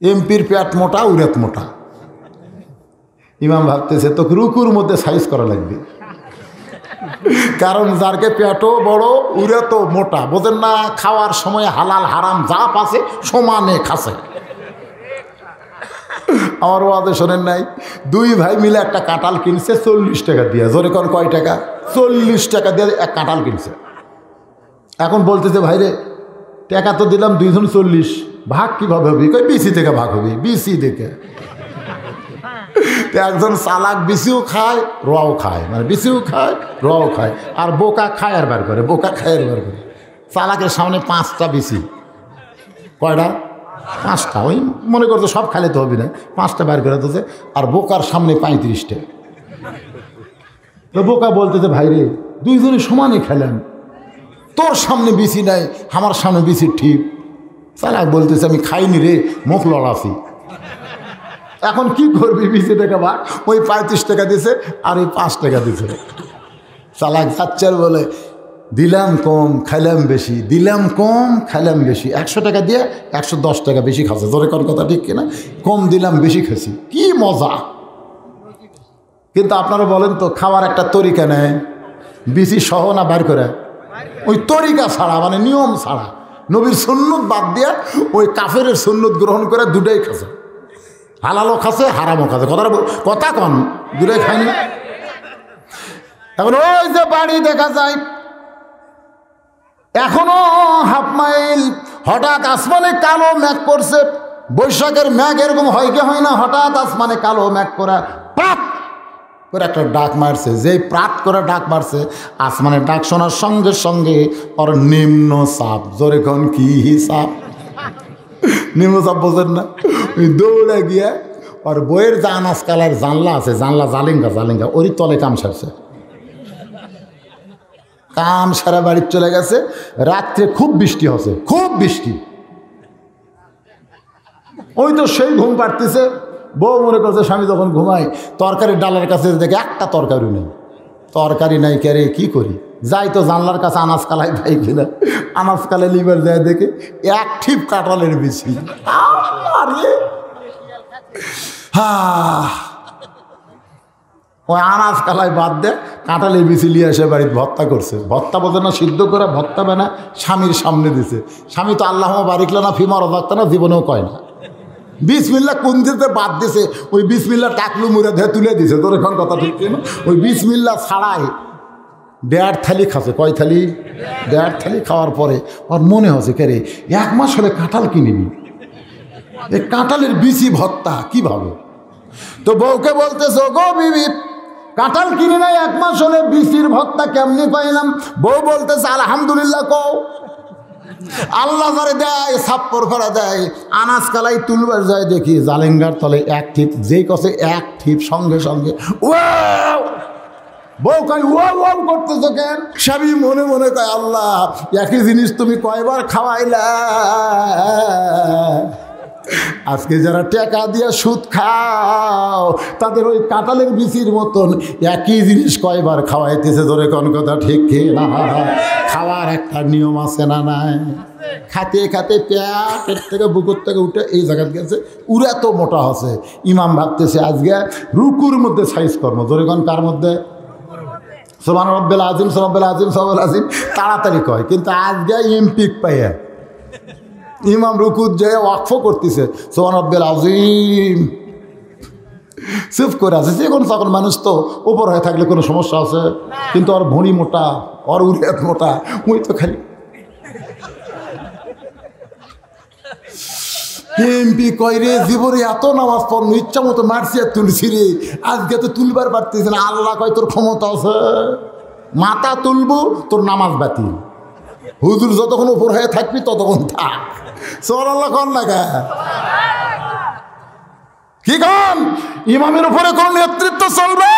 এমপির পেট মোটা, উড়াত মোটা। ইমাম ভাবতেছে তোকে রুকুর মধ্যে সাইজ করা লাগবে, কারণ যারকে পেটও বড় উড়ে তো মোটা, বোঝেন না? খাওয়ার সময় হালাল হারাম যা পাশে সমানে খাসে। আমার ওয়াদে শোনেন নাই, দুই ভাই মিলে একটা কাঁঠাল কিনছে 40 টাকা দিয়ে। জোরে কর, কয় টাকা? 40 টাকা দিয়ে এক কাঁঠাল কিনছে। এখন বলতেছে, ভাই রে, টাকা তো দিলাম 2 জন 40, ভাগ কিভাবে হবে? কই বিসি থেকে ভাগ হবে, বিসি থেকে। একজন চালাক বিসিও খায়, রও খায়, মানে বিসিও খায়, রও খায়, আর বোকা খায় আর বার করে, বোকা খায় আর বার করে। চালাকের সামনে 5টা বিসি, কয়টা? 5টা। ওই মনে করতো সব খাইলে তো হবে না, 5টা বার করে দিতে। আর বোকার সামনে 35টা। তো বোকা বলতেছে, ভাই রে, 2 জনে সমানে খেলেন, তোর সামনে বিসি নাই, আমার সামনে বিসি ঠিক। চালাক বলতেছে, আমি খাইনি রে, মুখ লড়াছি। এখন কি করবি? 20 টাকা ভাগ, ওই 35 টাকা দিছে আর ওই 5 টাকা দিছে। চালাক যাচ্চার বলে, দিলাম কম খাইলাম বেশি, দিলাম কম খাইলাম বেশি। 100 টাকা দিয়ে 110 টাকা বেশি খাচ্ছে। জোরে কোন কথা ঠিক কিনা? কম দিলাম বেশি খাচ্ছি, কি মজা। কিন্তু আপনারা বলেন তো, খাওয়ার একটা তরিকা নেয়, বেশি সহ না বার করে? ওই তরিকা ছাড়া, মানে নিয়ম ছাড়া, নবীর সুন্নত বাদ দিয়ে ওই কাফেরের সুন্নত গ্রহণ করে দুটাই খাচ্ছে। হালালও খাচ্ছে, হারামও খাচ্ছে। কথা কন, দুটাই খায়নি। এখন ওই যে বাড়ি দেখা যায় এখনো হাফ মাইল, হঠাৎ আসমানে কালো মেঘ করছে। বৈশাখের মেঘ এরকম হয় কি হয় না? হঠাৎ আসমানে কালো মেঘ করা, প্রাত করে একটা ডাক মারছে। যেই প্রাত করে ডাক মারছে, আসমানের ডাক শোনার সঙ্গে সঙ্গে ওর নিম্ন চাপ। জোরে কোন কি হিসাব? নিম্ন চাপ বোঝেন না? ওই দৌড়ে গিয়ে ওর বইয়ের যে আনাজ কালার জানলা আছে, জানলা জালিঙ্গা ওই তলে কাম সারছে। কাম সারা বাড়ি চলে গেছে। রাত্রে খুব বৃষ্টি হচ্ছে, খুব বৃষ্টি। ওই তো সেই ঘুম পাড়তেছে। বউ মনে করছে স্বামী যখন ঘুমায়, তরকারির ডালের কাছে দেখে একটা তরকারি নেই। তরকারি নাই কে, কি করি? যাই তো জানলার কাছে আনাজ কালাই পাই কিনা। আনাজ কালাই লিবার যায় দেখে এক ঠিপ কাঁঠালের বিচি। ওই আনাজ কালাই বাদ দে, কাঁঠালের বিচি নিয়ে এসে বাড়িতে ভর্তা করছে। ভর্তা বলতে না, সিদ্ধ করে ভর্তা বানা স্বামীর সামনে দিছে। স্বামী তো আল্লাহ বারিকলা না ফিমার অজাক্তা না, জীবনেও কয় না। বিসমিল্লাহ কোন দিতে বাদ দিছে, ওই বিসমিল্লাহ টাকলু মুড়ে ধরে তুলে দিছে। তোর এখন কথা ঠিক না? ওই বিসমিল্লাহ ছাড়াই 1.5 থালি খাচ্ছে। কয় থালি? 1.5 থালি খাওয়ার পরে ওর মনে হচ্ছে, কে রে, 1 মাস হলে কাঁঠাল কিনিনি, এই কাঁঠালের বিচি ভর্তা কিভাবে? তো বউকে বলতেছে, গো বিবি, কাঁঠাল কিনে নাই 1 মাস হলে বিচির ভর্তা কেমনি পাইলাম? বউ বলতেছে, আলহামদুলিল্লাহ কও। আল্লাহ যারে দেয় ছাপ্পর করে দেয়। আনাজ কালাই তুলবার যায় দেখি জালেঙ্গার তলে 1 ঠিপ। যেই কছে 1 ঠিপ, সঙ্গে সঙ্গে ওয়াও। বউ কয় ওয়াও করতেছো কেন? স্বামী মনে মনে কয়, আল্লাহ একই জিনিস তুমি কয়বার খাওয়াইলা? আজকে যারা টাকা দিয়ে সুদ খাও, তাদের ওই কাঁঠালের বিচির মতন একই জিনিস কয়বার খাওয়াইতেছে। ধরে কোন কথা ঠিক না? খাওয়ার একটা নিয়ম আছে না নাই? খাতে খাতে পেটের থেকে বুকুর থেকে উঠে এই জায়গায় গেছে, উড়া তো মোটা হচ্ছে। ইমাম ভাবতেছে আজকে রুকুর মধ্যে সাইজ কর্ম। ধরে কোন কার মধ্যে? সুবহান রাব্বিল আযীম, সুবহানাল আযীম, সুবহানাল আযীম তাড়াতাড়ি কয়, কিন্তু আজকে এমপিক পাইয়া ইমাম রুকুত যে ওয়াকফ করতেছে সুবহান রাব্বিল আযীম। চুপ করে আছে। যে কোনো তখন মানুষ তো উপর হয়ে থাকলে কোনো সমস্যা আছে, কিন্তু ওর ভুঁড়ি মোটা, ওর উড়িয়াত মোটা, ওই তো খালি এমপি কয় রে জীবনে এত নামাজ পড়লো, ইচ্ছা মতো মারছি আর তুলছি রে, আজকে তো তুলবার পারতেছি না। আল্লাহ কয় তোর ক্ষমতা আছে, মাথা তুলবো তোর নামাজ বাতিল। হুজুর যতক্ষণ উপর হয়ে থাকবি ততক্ষণ থাক। সুবহানাল্লাহ কন না গা কি কন? ইমামের উপরে কোন নেতৃত্ব চলবে?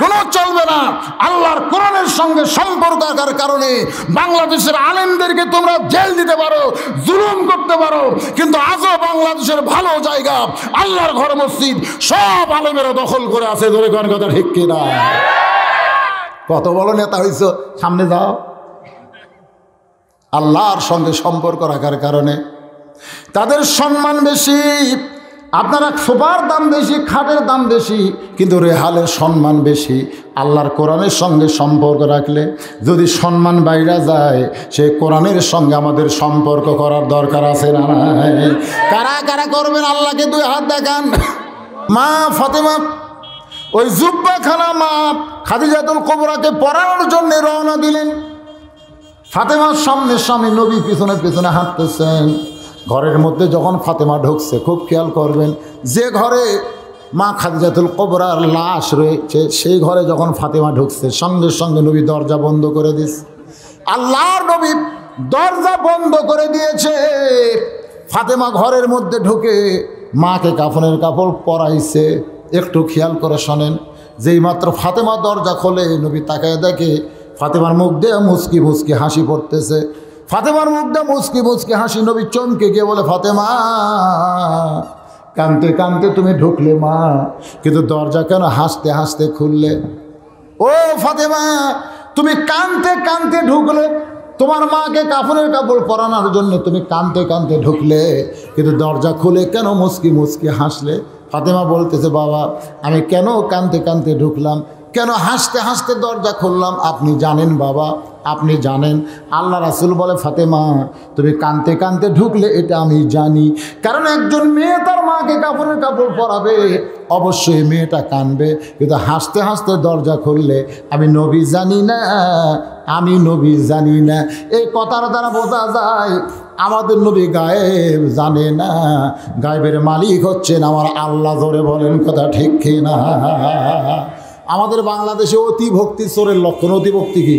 কোনো চলবে না। আল্লাহর কোরআনের সঙ্গে সম্পর্ক থাকার কারণে বাংলাদেশের আলেমদেরকে তোমরা জেল দিতে পারো, জুলুম করতে পারো, কিন্তু আজও বাংলাদেশের ভালো জায়গা আল্লাহর ঘর মসজিদ সব আলেমেরা দখল করে আছে। ধরে কোন কথা ঠিক কিনা? কত বড় নেতা হইছ, সামনে যাও। আল্লাহর সঙ্গে সম্পর্ক রাখার কারণে তাদের সম্মান বেশি। আপনারা সোফার দাম বেশি, খাটের দাম বেশি, কিন্তু রেহালের সম্মান বেশি। আল্লাহর কোরআনের সঙ্গে সম্পর্ক রাখলে যদি সম্মান বাইরা যায়, সে কোরআনের সঙ্গে আমাদের সম্পর্ক করার দরকার আছে না নাই? কারা কারা করবেন আল্লাহকে দুই হাত দেখান। মা ফাতেমা ওই জুব্বাখানা মা খাদিজাতুল কুবরাকে পরানোর জন্য রওনা দিলেন। ফাতেমার সামনে সামনে নবী পিছনে পিছনে হাঁটতেছেন। ঘরের মধ্যে যখন ফাতেমা ঢুকছে, খুব খেয়াল করবেন, যে ঘরে মা খাদিজাতুল কুবরার লাশ রয়েছে সেই ঘরে যখন ফাতেমা ঢুকছে, সঙ্গে সঙ্গে নবী দরজা বন্ধ করে দিয়েছে। আল্লাহর নবী দরজা বন্ধ করে দিয়েছে। ফাতেমা ঘরের মধ্যে ঢুকে মাকে কাফনের কাপড় পরাইছে। একটু খেয়াল করে শোনেন, যেই মাত্র ফাতেমা দরজা খোলে, নবী তাকায় দেখে ফাতেমার মুখ দিয়ে মুচকি মুচকি হাসি পড়তেছে। ফাতেমার মুখ দিয়ে মুচকি মুচকি হাসি। নবী চমকে গিয়ে বলে, ফাতেমা কাঁদতে কাঁদতে তুমি ঢুকলে মা, কিন্তু দরজা কেন হাসতে হাসতে খুললে? ও ফাতেমা, তুমি কাঁদতে কাঁদতে ঢুকলে, তোমার মাকে কাফনের কাপড় পরানোর জন্য তুমি কাঁদতে কাঁদতে ঢুকলে, কিন্তু দরজা খুলে কেন মুচকি মুচকি হাসলে? ফাতেমা বলতেছে, বাবা আমি কেন কাঁদতে কাঁদতে ঢুকলাম, কেন হাসতে হাসতে দরজা খুললাম আপনি জানেন বাবা, আপনি জানেন। আল্লাহ রাসূল বলে, ফাতেমা তুমি কাঁদতে কাঁদতে ঢুকলে এটা আমি জানি, কারণ একজন মেয়ে তার মাকে কাপড়ের কাপড় পরাবে, অবশ্যই মেয়েটা কাঁদবে, কিন্তু হাসতে হাসতে দরজা খুললে আমি নবী জানি না, আমি নবী জানি না। এই কথার দ্বারা বোঝা যায় আমাদের নবী গায়েব জানে না, গায়েবের মালিক হচ্ছেন আমার আল্লাহ। ধরে বলেন কথা ঠিক কিনা? আমাদের বাংলাদেশে অতি ভক্তি চোরের লক্ষণ। অতি ভক্তি কি?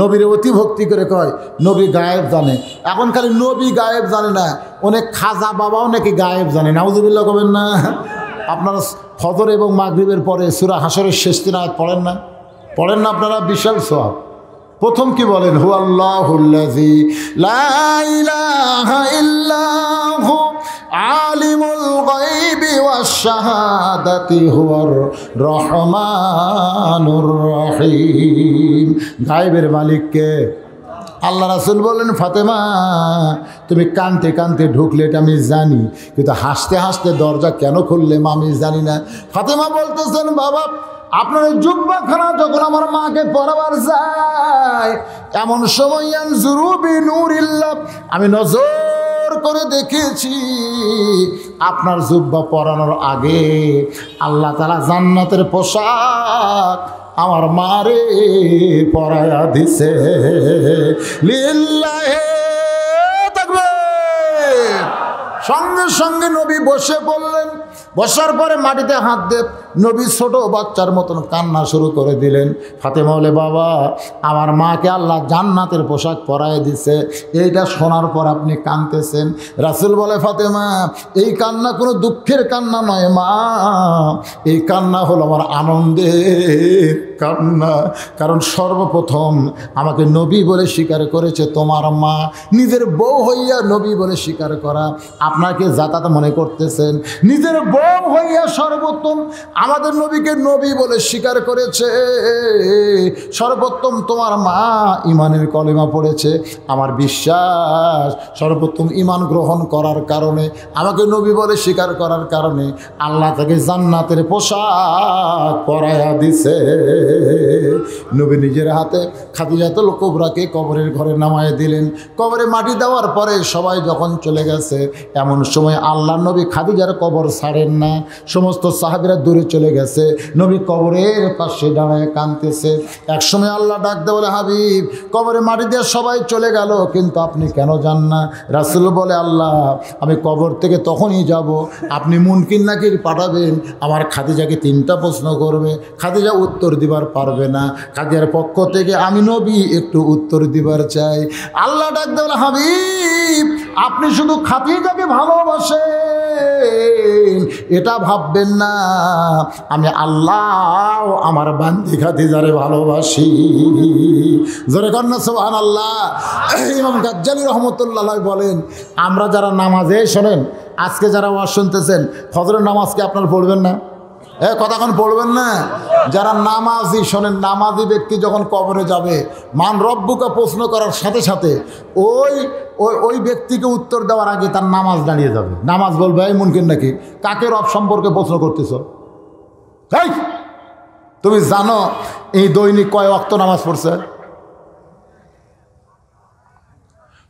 নবীরে অতি ভক্তি করে কয় নবী গায়েব জানে। এখন খালি নবী গায়েব জানে না, অনেক খাজা বাবাও নাকি গায়েব জানে। নাউজুবিল্লাহ করবেন না? আপনারা ফজর এবং মাগরিবের পরে সূরা হাশরের শেষ 3 আয়াত পড়েন না? পড়েন না আপনারা? বিশাল সওয়াব। প্রথম কি বলেন? হু আল্লাহুল্লাযী লা ইলাহা ইল্লাহু আলিমুল গায়বি ওয়াশ শাহাদাতি হুয়ার রহমানুর রহিম। গায়েবের মালিককে আল্লাহ রাসূল বলেন, ফাতেমা তুমি কাঁদতে কাঁদতে ঢুকলে এটা আমি জানি, কিন্তু হাসতে হাসতে দরজা কেন খুললে মা আমি জানি না। ফাতেমা বলতেছেন, বাবা আপনার জুব্বাখানা যখন আমার মাকে পরাবার যায়, এমন সময় আনজুরুবি নূরিল্লাহ আমি নজর করে দেখেছি আপনার জুব্বা পরানোর আগে আল্লাহ তাআলা জান্নাতের পোশাক আমার মারে পরায়া দিছে। লিল্লাহি তাকবীর। সঙ্গে সঙ্গে নবী বসে পড়লেন। বসার পরে মাটিতে হাত দিয়ে নবী ছোট বাচ্চার মতন কান্না শুরু করে দিলেন। ফাতেমা বলে, বাবা আমার মাকে আল্লাহ জান্নাতের পোশাক পরায় দিছে, এইটা শোনার পর আপনি কাঁদতেছেন। রাসূল বলে, ফাতেমা এই কান্না কোনো দুঃখের কান্না নয় মা, এই কান্না হলো আমার আনন্দের কান্না। কারণ সর্বপ্রথম আমাকে নবী বলে স্বীকার করেছে তোমার মা। নিজের বউ হইয়া নবী বলে স্বীকার করা আপনাকে যাতায়াত মনে করতেছেন। নিজের বউ হইয়া সর্বোত্তম আমাদের নবীকে নবী বলে স্বীকার করেছে। সর্বোত্তম তোমার মা ইমানের কলেমা পড়েছে। আমার বিশ্বাস সর্বোত্তম ইমান গ্রহণ করার কারণে, আমাকে নবী বলে স্বীকার করার কারণে আল্লাহ তাকে জান্নাতের পোশাক পরায়া দিছে। নবী নিজের হাতে খাদিজাতুল কুবরাকে কবরের ঘরে নামায় দিলেন। কবরে মাটি দেওয়ার পরে সবাই যখন চলে গেছে, এমন সময় আল্লাহ নবী খাদিজার কবর ছাড়েন না। সমস্ত সাহাবীরা দূরে চলে গেছে, নবী কবরের পাশে দাঁড়ায় কাঁদতেছে। একসময় আল্লাহ ডাক দেয়, বলে হাবিব, কবরে মাটি দিয়ে সবাই চলে গেল, কিন্তু আপনি কেন যান না? রাসূল বলে, আল্লাহ, আমি কবর থেকে তখনই যাব, আপনি মুনকির নাকির পাঠাবেন, আমার খাদিজাকে 3টা প্রশ্ন করবে, খাদিজা উত্তর দিবার পারবে না। খাদিজার পক্ষ থেকে আমি নবী একটু উত্তর দিবার চাই। আল্লাহ ডাক দেয়, বলে হাবিব, আপনি শুধু খাদিজাকে ভালোবাসেন এটা ভাববেন না, আমি আল্লাহ আমার বান্দি খাদিজারে ভালোবাসি। জোরে কন্যা সুবহানাল্লাহ। ইমাম গাজ্জালী রহমতুল্লাহ বলেন, আমরা যারা নামাজে, শোনেন, আজকে যারা ওয়াজ শুনতেছেন, ফজরের নামাজকে আপনারা পড়বেন না? কথাক্ষণ পড়বেন না? যারা নামাজি, শোনেন, নামাজি ব্যক্তি যখন কবরে যাবে, মান রব্বুকে প্রশ্ন করার সাথে সাথে ওই ব্যক্তিকে উত্তর দেওয়ার আগে তার নামাজ দাঁড়িয়ে যাবে। নামাজ বলবে, এই মুনকির নাকি, কাকে রব সম্পর্কে প্রশ্ন করতেছ? তুমি জানো এই দৈনিক কয় ওয়াক্ত নামাজ পড়ছে?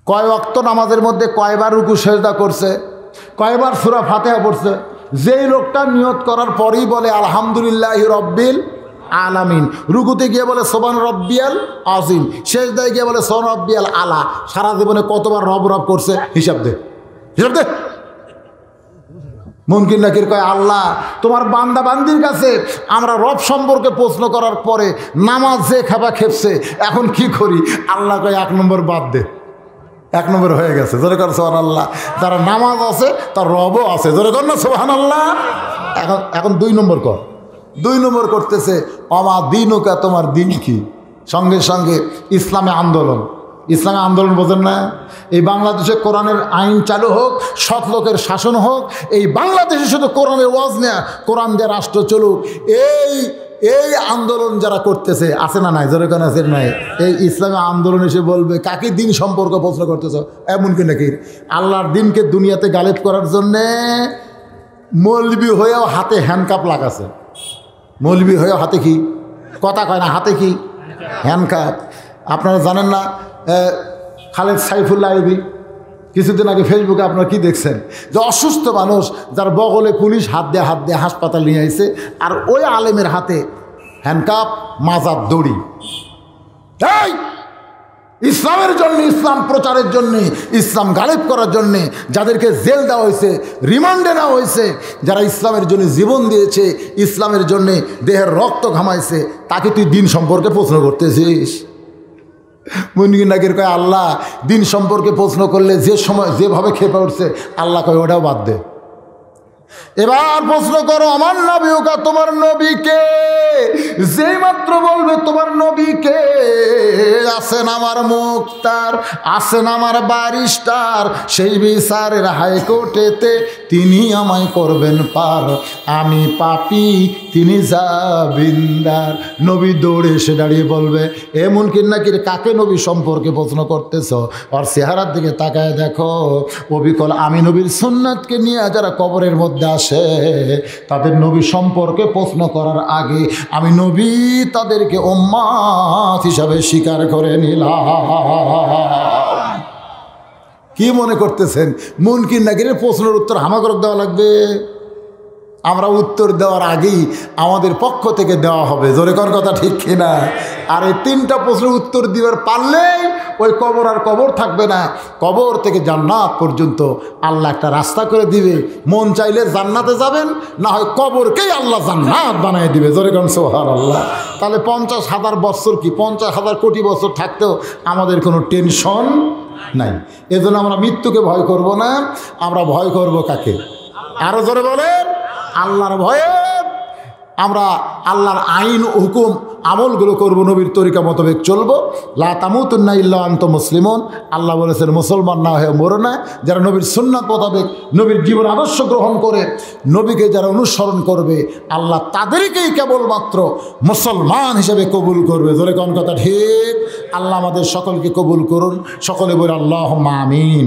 কয় ওয়াক্ত নামাজের মধ্যে কয়বার রুকু সেজদা করছে? কয়বার সূরা ফাতিহা পড়ছে? যেই লোকটা নিয়ত করার পরেই বলে আলহামদুলিল্লাহি রব্বিল আলামিন, রুকুতে গিয়ে বলে সুবহান রব্বিয়াল আযীম, সেজদায় গিয়ে বলে সুবহান রব্বিয়াল আলা, সারা জীবনে কতবার রব রব করছে? হিসাব দে, হিসাব দে। মুনকির নাকির কয়, আল্লাহ, তোমার বান্দা বান্দির কাছে আমরা রব সম্পর্কে প্রশ্ন করার পরে নামাজ যে খাবা খেপছে, এখন কি করি? আল্লাহ কয়, 1 নম্বর বাদ দে, 1 নম্বর হয়ে গেছে। জোরে কর সুবহানাল্লাহ। তার নামাজ আছে, তার রবও আছে। জোরে কর না সুবহানাল্লাহ। এখন 2 নম্বর কর। 2 নম্বর করতেছে, অমা দিনুকা, তোমার দিন কি? সঙ্গে সঙ্গে ইসলামে আন্দোলন। ইসলামে আন্দোলন বোঝেন না? এই বাংলাদেশে কোরআনের আইন চালু হোক, সৎ লোকের শাসন হোক, এই বাংলাদেশে শুধু কোরআনের ওয়াজ নেয়া, কোরআন দিয়ে রাষ্ট্র চলুক, এই আন্দোলন যারা করতেছে, আছে না নাই? জোরে কেন আছে নাই? এই ইসলামী আন্দোলন এসে বলবে, কাকে দিন সম্পর্কে প্রশ্ন করতেছ? এমনকি নাকি আল্লাহর দিনকে দুনিয়াতে গালিব করার জন্যে মৌলবি হয়েও হাতে হ্যান্ডকাপ লাগাছে। মৌলবি হয়েও হাতে কি কথা কয় না, হাতে কি হ্যান্ডকাপ। আপনারা জানেন না, খালেদ সাইফুল্লাহ আইবি কিছুদিন আগে ফেসবুকে আপনারা কি দেখছেন, যে অসুস্থ মানুষ যার বগলে পুলিশ হাত দিয়ে হাসপাতাল নিয়ে আইছে, আর ওই আলেমের হাতে হ্যান্ডকাপ, মাজার দড়ি। ইসলামের জন্য, ইসলাম প্রচারের জন্য, ইসলাম গালিব করার জন্য যাদেরকে জেল দেওয়া হয়েছে, রিমান্ডে নেওয়া হয়েছে, যারা ইসলামের জন্য জীবন দিয়েছে, ইসলামের জন্য দেহের রক্ত ঘামাইছে, তাকে তুই দিন সম্পর্কে প্রশ্ন করতেছিস? মুনকির নাকির কয়, আল্লাহ, দিন সম্পর্কে প্রশ্ন করলে যে সময় যেভাবে খেপে উঠছে, আল্লাহ কয় ওটাও বাদ দে। এবার প্রশ্ন করো, আমার নবীকা, তোমার নবীকে, যেই মাত্র বলবে তোমার নবীকে, আছেন আমার মুক্তার, আছেন আমার ব্যারিস্টার, সেই বিচারের হাইকোর্টেতে তিনি আমায় করবেন পার, আমি পাপী, তিনি জামিনদার। নবী দৌড়ে এসে দাঁড়িয়ে বলবে, এ মুনকির নাকির, কাকে নবী সম্পর্কে প্রশ্ন করতেছ? আর চেহারার দিকে তাকায় দেখো, অবিকল আমি নবীর সুন্নাতকে নিয়ে যারা কবরের মধ্যে আসে, তাদের নবী সম্পর্কে প্রশ্ন করার আগে আমি নবী তাদেরকে উম্মত হিসাবে স্বীকার করে নিলাম। কি মনে করতেছেন মুনকির নাকিরের প্রশ্নের উত্তর হামাগরক দেওয়া লাগবে? আমরা উত্তর দেওয়ার আগেই আমাদের পক্ষ থেকে দেওয়া হবে। জোরে কর কথা, ঠিক কিনা? আর এই 3টা প্রশ্নের উত্তর দিবার পারলেই ওই কবর আর কবর থাকবে না, কবর থেকে জান্নাত পর্যন্ত আল্লাহ একটা রাস্তা করে দিবে। মন চাইলে জান্নাতে যাবেন, না হয় কবরকেই আল্লাহ জান্নাত বানিয়ে দিবে। জোরে কর সুবহানাল্লাহ। তাহলে 50,000 বছর কি 50,000 কোটি বছর থাকতেও আমাদের কোনো টেনশন নাই। এজন্য আমরা মৃত্যুকে ভয় করব না, আমরা ভয় করব কাকে? আরো জোরে বলেন, আল্লাহর ভয়ে। আমরা আল্লাহর আইন হুকুম আমলগুলো করব, নবীর তরিকা মোতাবেক চলবো। লা তামুতুন্না ইল্লা আনতুম মুসলিমুন, আল্লাহ বলেছেন মুসলমান না হয়ে মরো না। যারা নবীর সুন্নাত মোতাবেক নবীর জীবন আদর্শ গ্রহণ করে নবীকে যারা অনুসরণ করবে আল্লাহ তাদেরকেই কেবলমাত্র মুসলমান হিসেবে কবুল করবে। ধরে কোন কথা ঠিক? আল্লাহ আমাদের সকলকে কবুল করুন। সকলে বলে আল্লাহুম্মা আমিন।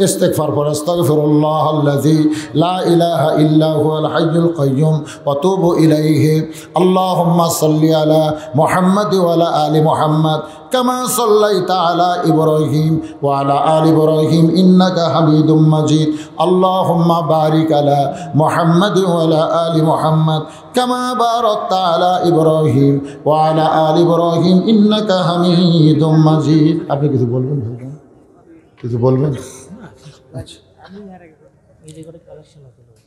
ইস্তিগফার পড়ে আস্তাগফিরুল্লাহাল্লাযী লা ইলাহা ইল্লা হুয়াল হাইয়ুল কাইয়্যুম ওয়া তুবু ইলাইহি। আল্লাহুম্মা সাল্লি আলা মুহাম্মাদ ওয়া আলা আলি মুহাম্মাদ কামা সাল্লাইতা আলা ইব্রাহিম ওয়া আলা আলি ইব্রাহিম ইন্নাকা হামিদুম মাজিদ। আল্লাহুম্মা বারিক আলা মুহাম্মাদ ওয়া আলা আলি মুহাম্মাদ কামা বারাকতা আলা ইব্রাহিম ওয়া আলা আলি ইব্রাহিম ইন্নাকা হামিদুম মাজিদ। আপনি কিছু বলবেন? কিছু বলবেন?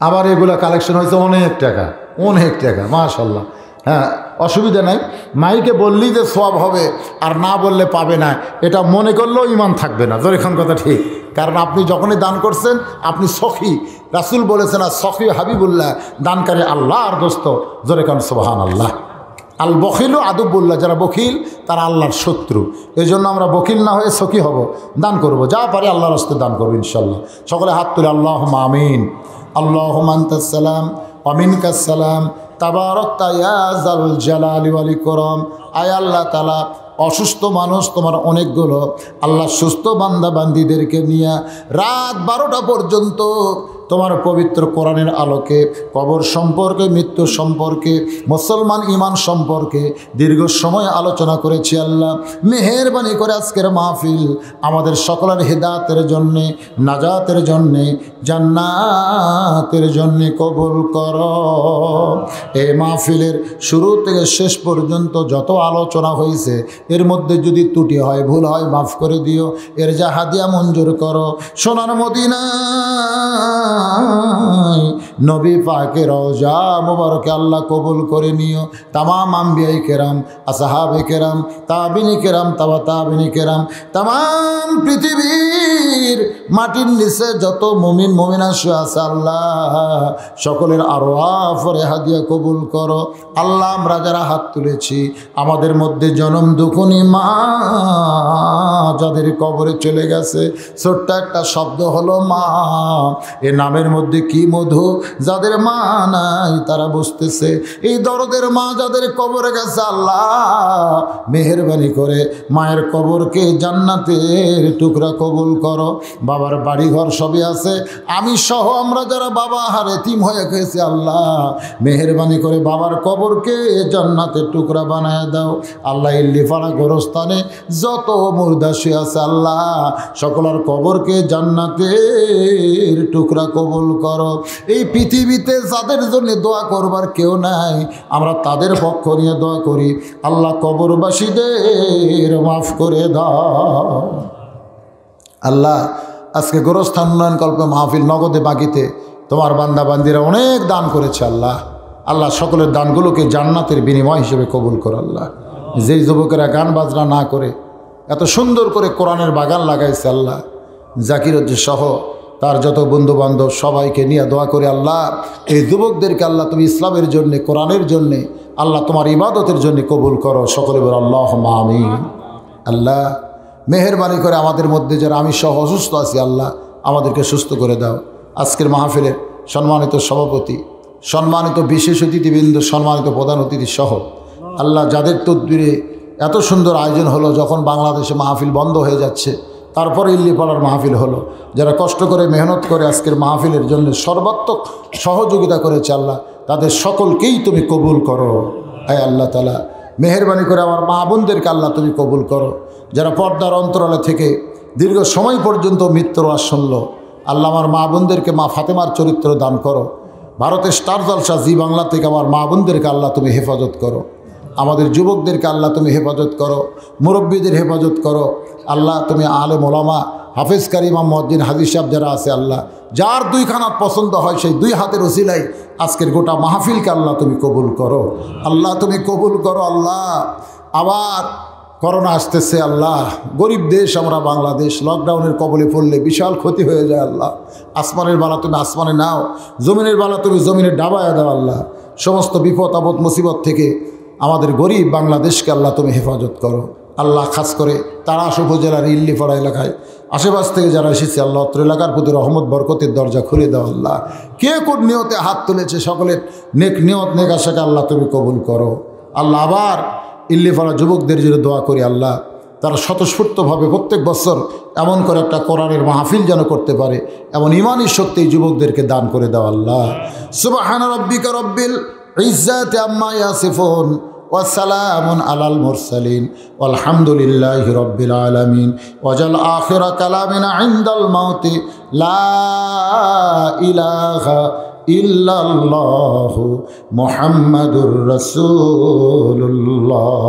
আবার এগুলা কালেকশন হয়েছে অনেক টাকা, অনেক টাকা, মাশাআল্লাহ। হ্যাঁ, অসুবিধা নাই। মাইকে বললেই যে সওয়াব হবে আর না বললে পাবে না, এটা মনে করলেও ইমান থাকবে না। যেরকম কথা ঠিক। কারণ আপনি যখনই দান করছেন আপনি সখী, রাসূল বলেছেন আর সখী হাবিবুল্লাহ, দানকারী আল্লাহ আর দোস্ত। যেরকম সুবহানাল্লাহ। আল বখিলু আদুবুল্লাহ, যারা বখিল তারা আল্লাহর শত্রু। এই জন্য আমরা বখিল না হয়ে সখী হব, দান করব, যা পারি আল্লাহর রাস্তায় দান করবো ইনশাল্লাহ। সকলে হাত তুলে আল্লাহুম্মা আমিন। আল্লাহুম্মা আনতাস সালাম ওয়া মিনকাস সালাম তাবারাকতা ইয়া যাল জালালি ওয়াল ইকরাম। আয় আল্লাহ তাআলা, অসুস্থ মানুষ তোমার অনেকগুলো, আল্লাহ সুস্থ বান্দা বান্দিদেরকে নিয়ে রাত 12টা পর্যন্ত তোমার পবিত্র কোরআনের আলোকে কবর সম্পর্কে, মৃত্যু সম্পর্কে, মুসলমান ইমান সম্পর্কে দীর্ঘ সময় আলোচনা করেছি। আল্লাহ মেহেরবানি করে আজকের মাহফিল আমাদের সকলের হিদায়াতের জন্যে, নাজাতের জন্যে, জান্নাতের জন্যে কবুল করো। এই মাহফিলের শুরু থেকে শেষ পর্যন্ত যত আলোচনা হয়েছে এর মধ্যে যদি ত্রুটি হয়, ভুল হয়, মাফ করে দিও। এর যা হাদিয়া মঞ্জুর করো। সোনার মদিনা নবী পাকের রওজা মুবারকে আল্লাহ কবুল করে নিও। তামাম আম্বিয়ায়ে কেরাম, আসহাবে কেরাম, তাবিনী কেরাম, তাবা তাবিনী কেরাম, তামাম পৃথিবীর মাটির নিচে যত মুমিন মুমিনা শুয়ে আছে আল্লাহ সকলের আরওয়াফের হাদিয়া কবুল করো। আল্লাহ আমরা যারা হাত তুলেছি আমাদের মধ্যে জনম দুঃখনী মা যাদের কবরে চলে গেছে, ছোট্ট একটা শব্দ হলো মা। এ নামের মধ্যে কি মধু, যাদের মা নাই তারা বুঝতেছে। এই দরদের মা যাদের কবরে গেছে আল্লাহ মেহেরবানি করে মায়ের কবরকে জান্নাতের টুকরা কবুল করো। বাবার বাড়ি ঘর সবই আছে, আমি সহ আমরা যারা বাবা হার এতিম হয়ে গেছে আল্লাহ মেহেরবানি করে বাবার কবরকে জান্নাতের টুকরা বানায় দাও। আল্লাহ ইল্লিপাড়া গোরস্থানে যত মুর্দা শুয়ে আছে আল্লাহ সকলের কবরকে জান্নাতের টুকরা কবুল করো। এই পৃথিবীতে যাদের জন্য দোয়া করবার কেউ নাই আমরা তাদের পক্ষ নিয়ে দোয়া করি, আল্লাহ কবরবাসীদের মাফ করে দাও। আল্লাহ আজকে গোরস্থান উন্নয়ন কল্প মাহফিল নগদে বাকিতে তোমার বান্দা বান্দিরা অনেক দান করেছে আল্লাহ। আল্লাহ সকলের দানগুলোকে জান্নাতের বিনিময় হিসেবে কবুল করো। আল্লাহ যেই যুবকেরা গান বাজনা না করে এত সুন্দর করে কোরআনের বাগান লাগাইছে আল্লাহ, জাকির সহ তার যত বন্ধুবান্ধব সবাইকে নিয়ে দোয়া করে আল্লাহ এই যুবকদেরকে আল্লাহ তুমি ইসলামের জন্যে, কোরআনের জন্যে, আল্লাহ তোমার ইবাদতের জন্য কবুল করো। সকলে বলো আল্লাহুম্মা আমিন। আল্লাহ মেহেরবানি করে আমাদের মধ্যে যারা আমি সহ অসুস্থ আছি আল্লাহ আমাদেরকে সুস্থ করে দাও। আজকের মাহফিলের সম্মানিত সভাপতি, সম্মানিত বিশেষ অতিথিবৃন্দ, সম্মানিত প্রধান অতিথি সহ আল্লাহ যাদের তদবিরে এত সুন্দর আয়োজন হলো, যখন বাংলাদেশে মাহফিল বন্ধ হয়ে যাচ্ছে তারপরে ইল্লিপাড়ার মাহফিল হলো, যারা কষ্ট করে মেহনত করে আজকের মাহফিলের জন্য সর্বাত্মক সহযোগিতা করেছে আল্লাহ তাদের সকলকেই তুমি কবুল করো। আয় আল্লাহ তাআলা মেহেরবানি করে আমার মা বোনদেরকে আল্লাহ তুমি কবুল করো। যারা পর্দার অন্তরালে থেকে দীর্ঘ সময় পর্যন্ত মৃত্যুর আসন্ন আল্লাহ আমার মা বোনদেরকে মা ফাতেমার চরিত্র দান করো। ভারতের স্টার জলসা জি বাংলা থেকে আমার মা বোনদেরকে আল্লাহ তুমি হেফাজত করো। আমাদের যুবকদেরকে আল্লাহ তুমি হেফাজত করো, মুরব্বীদের হেফাজত করো। আল্লাহ তুমি আলেম ওলামা, হাফেজ কারি, ইমাম মুয়াজ্জিন, হাদিস সাহেব যারা আছে আল্লাহ যার দুইখানা পছন্দ হয় সেই দুই হাতের ওসিলাই আজকের গোটা মাহফিলকে আল্লাহ তুমি কবুল করো। আল্লাহ তুমি কবুল করো। আল্লাহ আবার করোনা আসতেছে আল্লাহ, গরিব দেশ আমরা বাংলাদেশ, লকডাউনের কবলে পড়লে বিশাল ক্ষতি হয়ে যায় আল্লাহ। আসমানের বালা তুমি আসমানে নাও, জমিনের বালা তুমি জমিনে ডাবায় দাও আল্লাহ। সমস্ত বিপদ আপদ মুসিবত থেকে আমাদের গরিব বাংলাদেশকে আল্লাহ তুমি হেফাজত করো আল্লাহ। খাস করে তারাস উপজেলার ইল্লিপাড়া এলাকায় আশেপাশ থেকে যারা এসেছে আল্লাহ অত্র এলাকার প্রতি রহমত বরকতের দরজা খুলে দাও আল্লাহ। কে কোন নিয়তে হাত তুলেছে সকলের নেক নিয়ত নেক আশাকে আল্লাহ তুমি কবুল করো আল্লাহ। আবার ইল্লিপাড়া যুবকদের জন্য দোয়া করি আল্লাহ, তারা স্বতঃস্ফূর্তভাবে প্রত্যেক বছর এমন করে একটা কোরআনের মাহফিল যেন করতে পারে, এমন ইমানি শক্তি যুবকদেরকে দান করে দাও আল্লাহ। সুবহানা রাব্বিকা রাব্বিল ইজ্জাতি আম্মা ইয়াসিফুন ওয়া সালামুন আলাল মুরসালিন ওয়ালহামদুলিল্লাহি রাব্বিল আলামিন। ওয়াজাল আখিরা কালামিনা ইনদাল মাউতি লা ইলাহা ইল্লাল্লাহু মুহাম্মাদুর রাসূলুল্লাহ।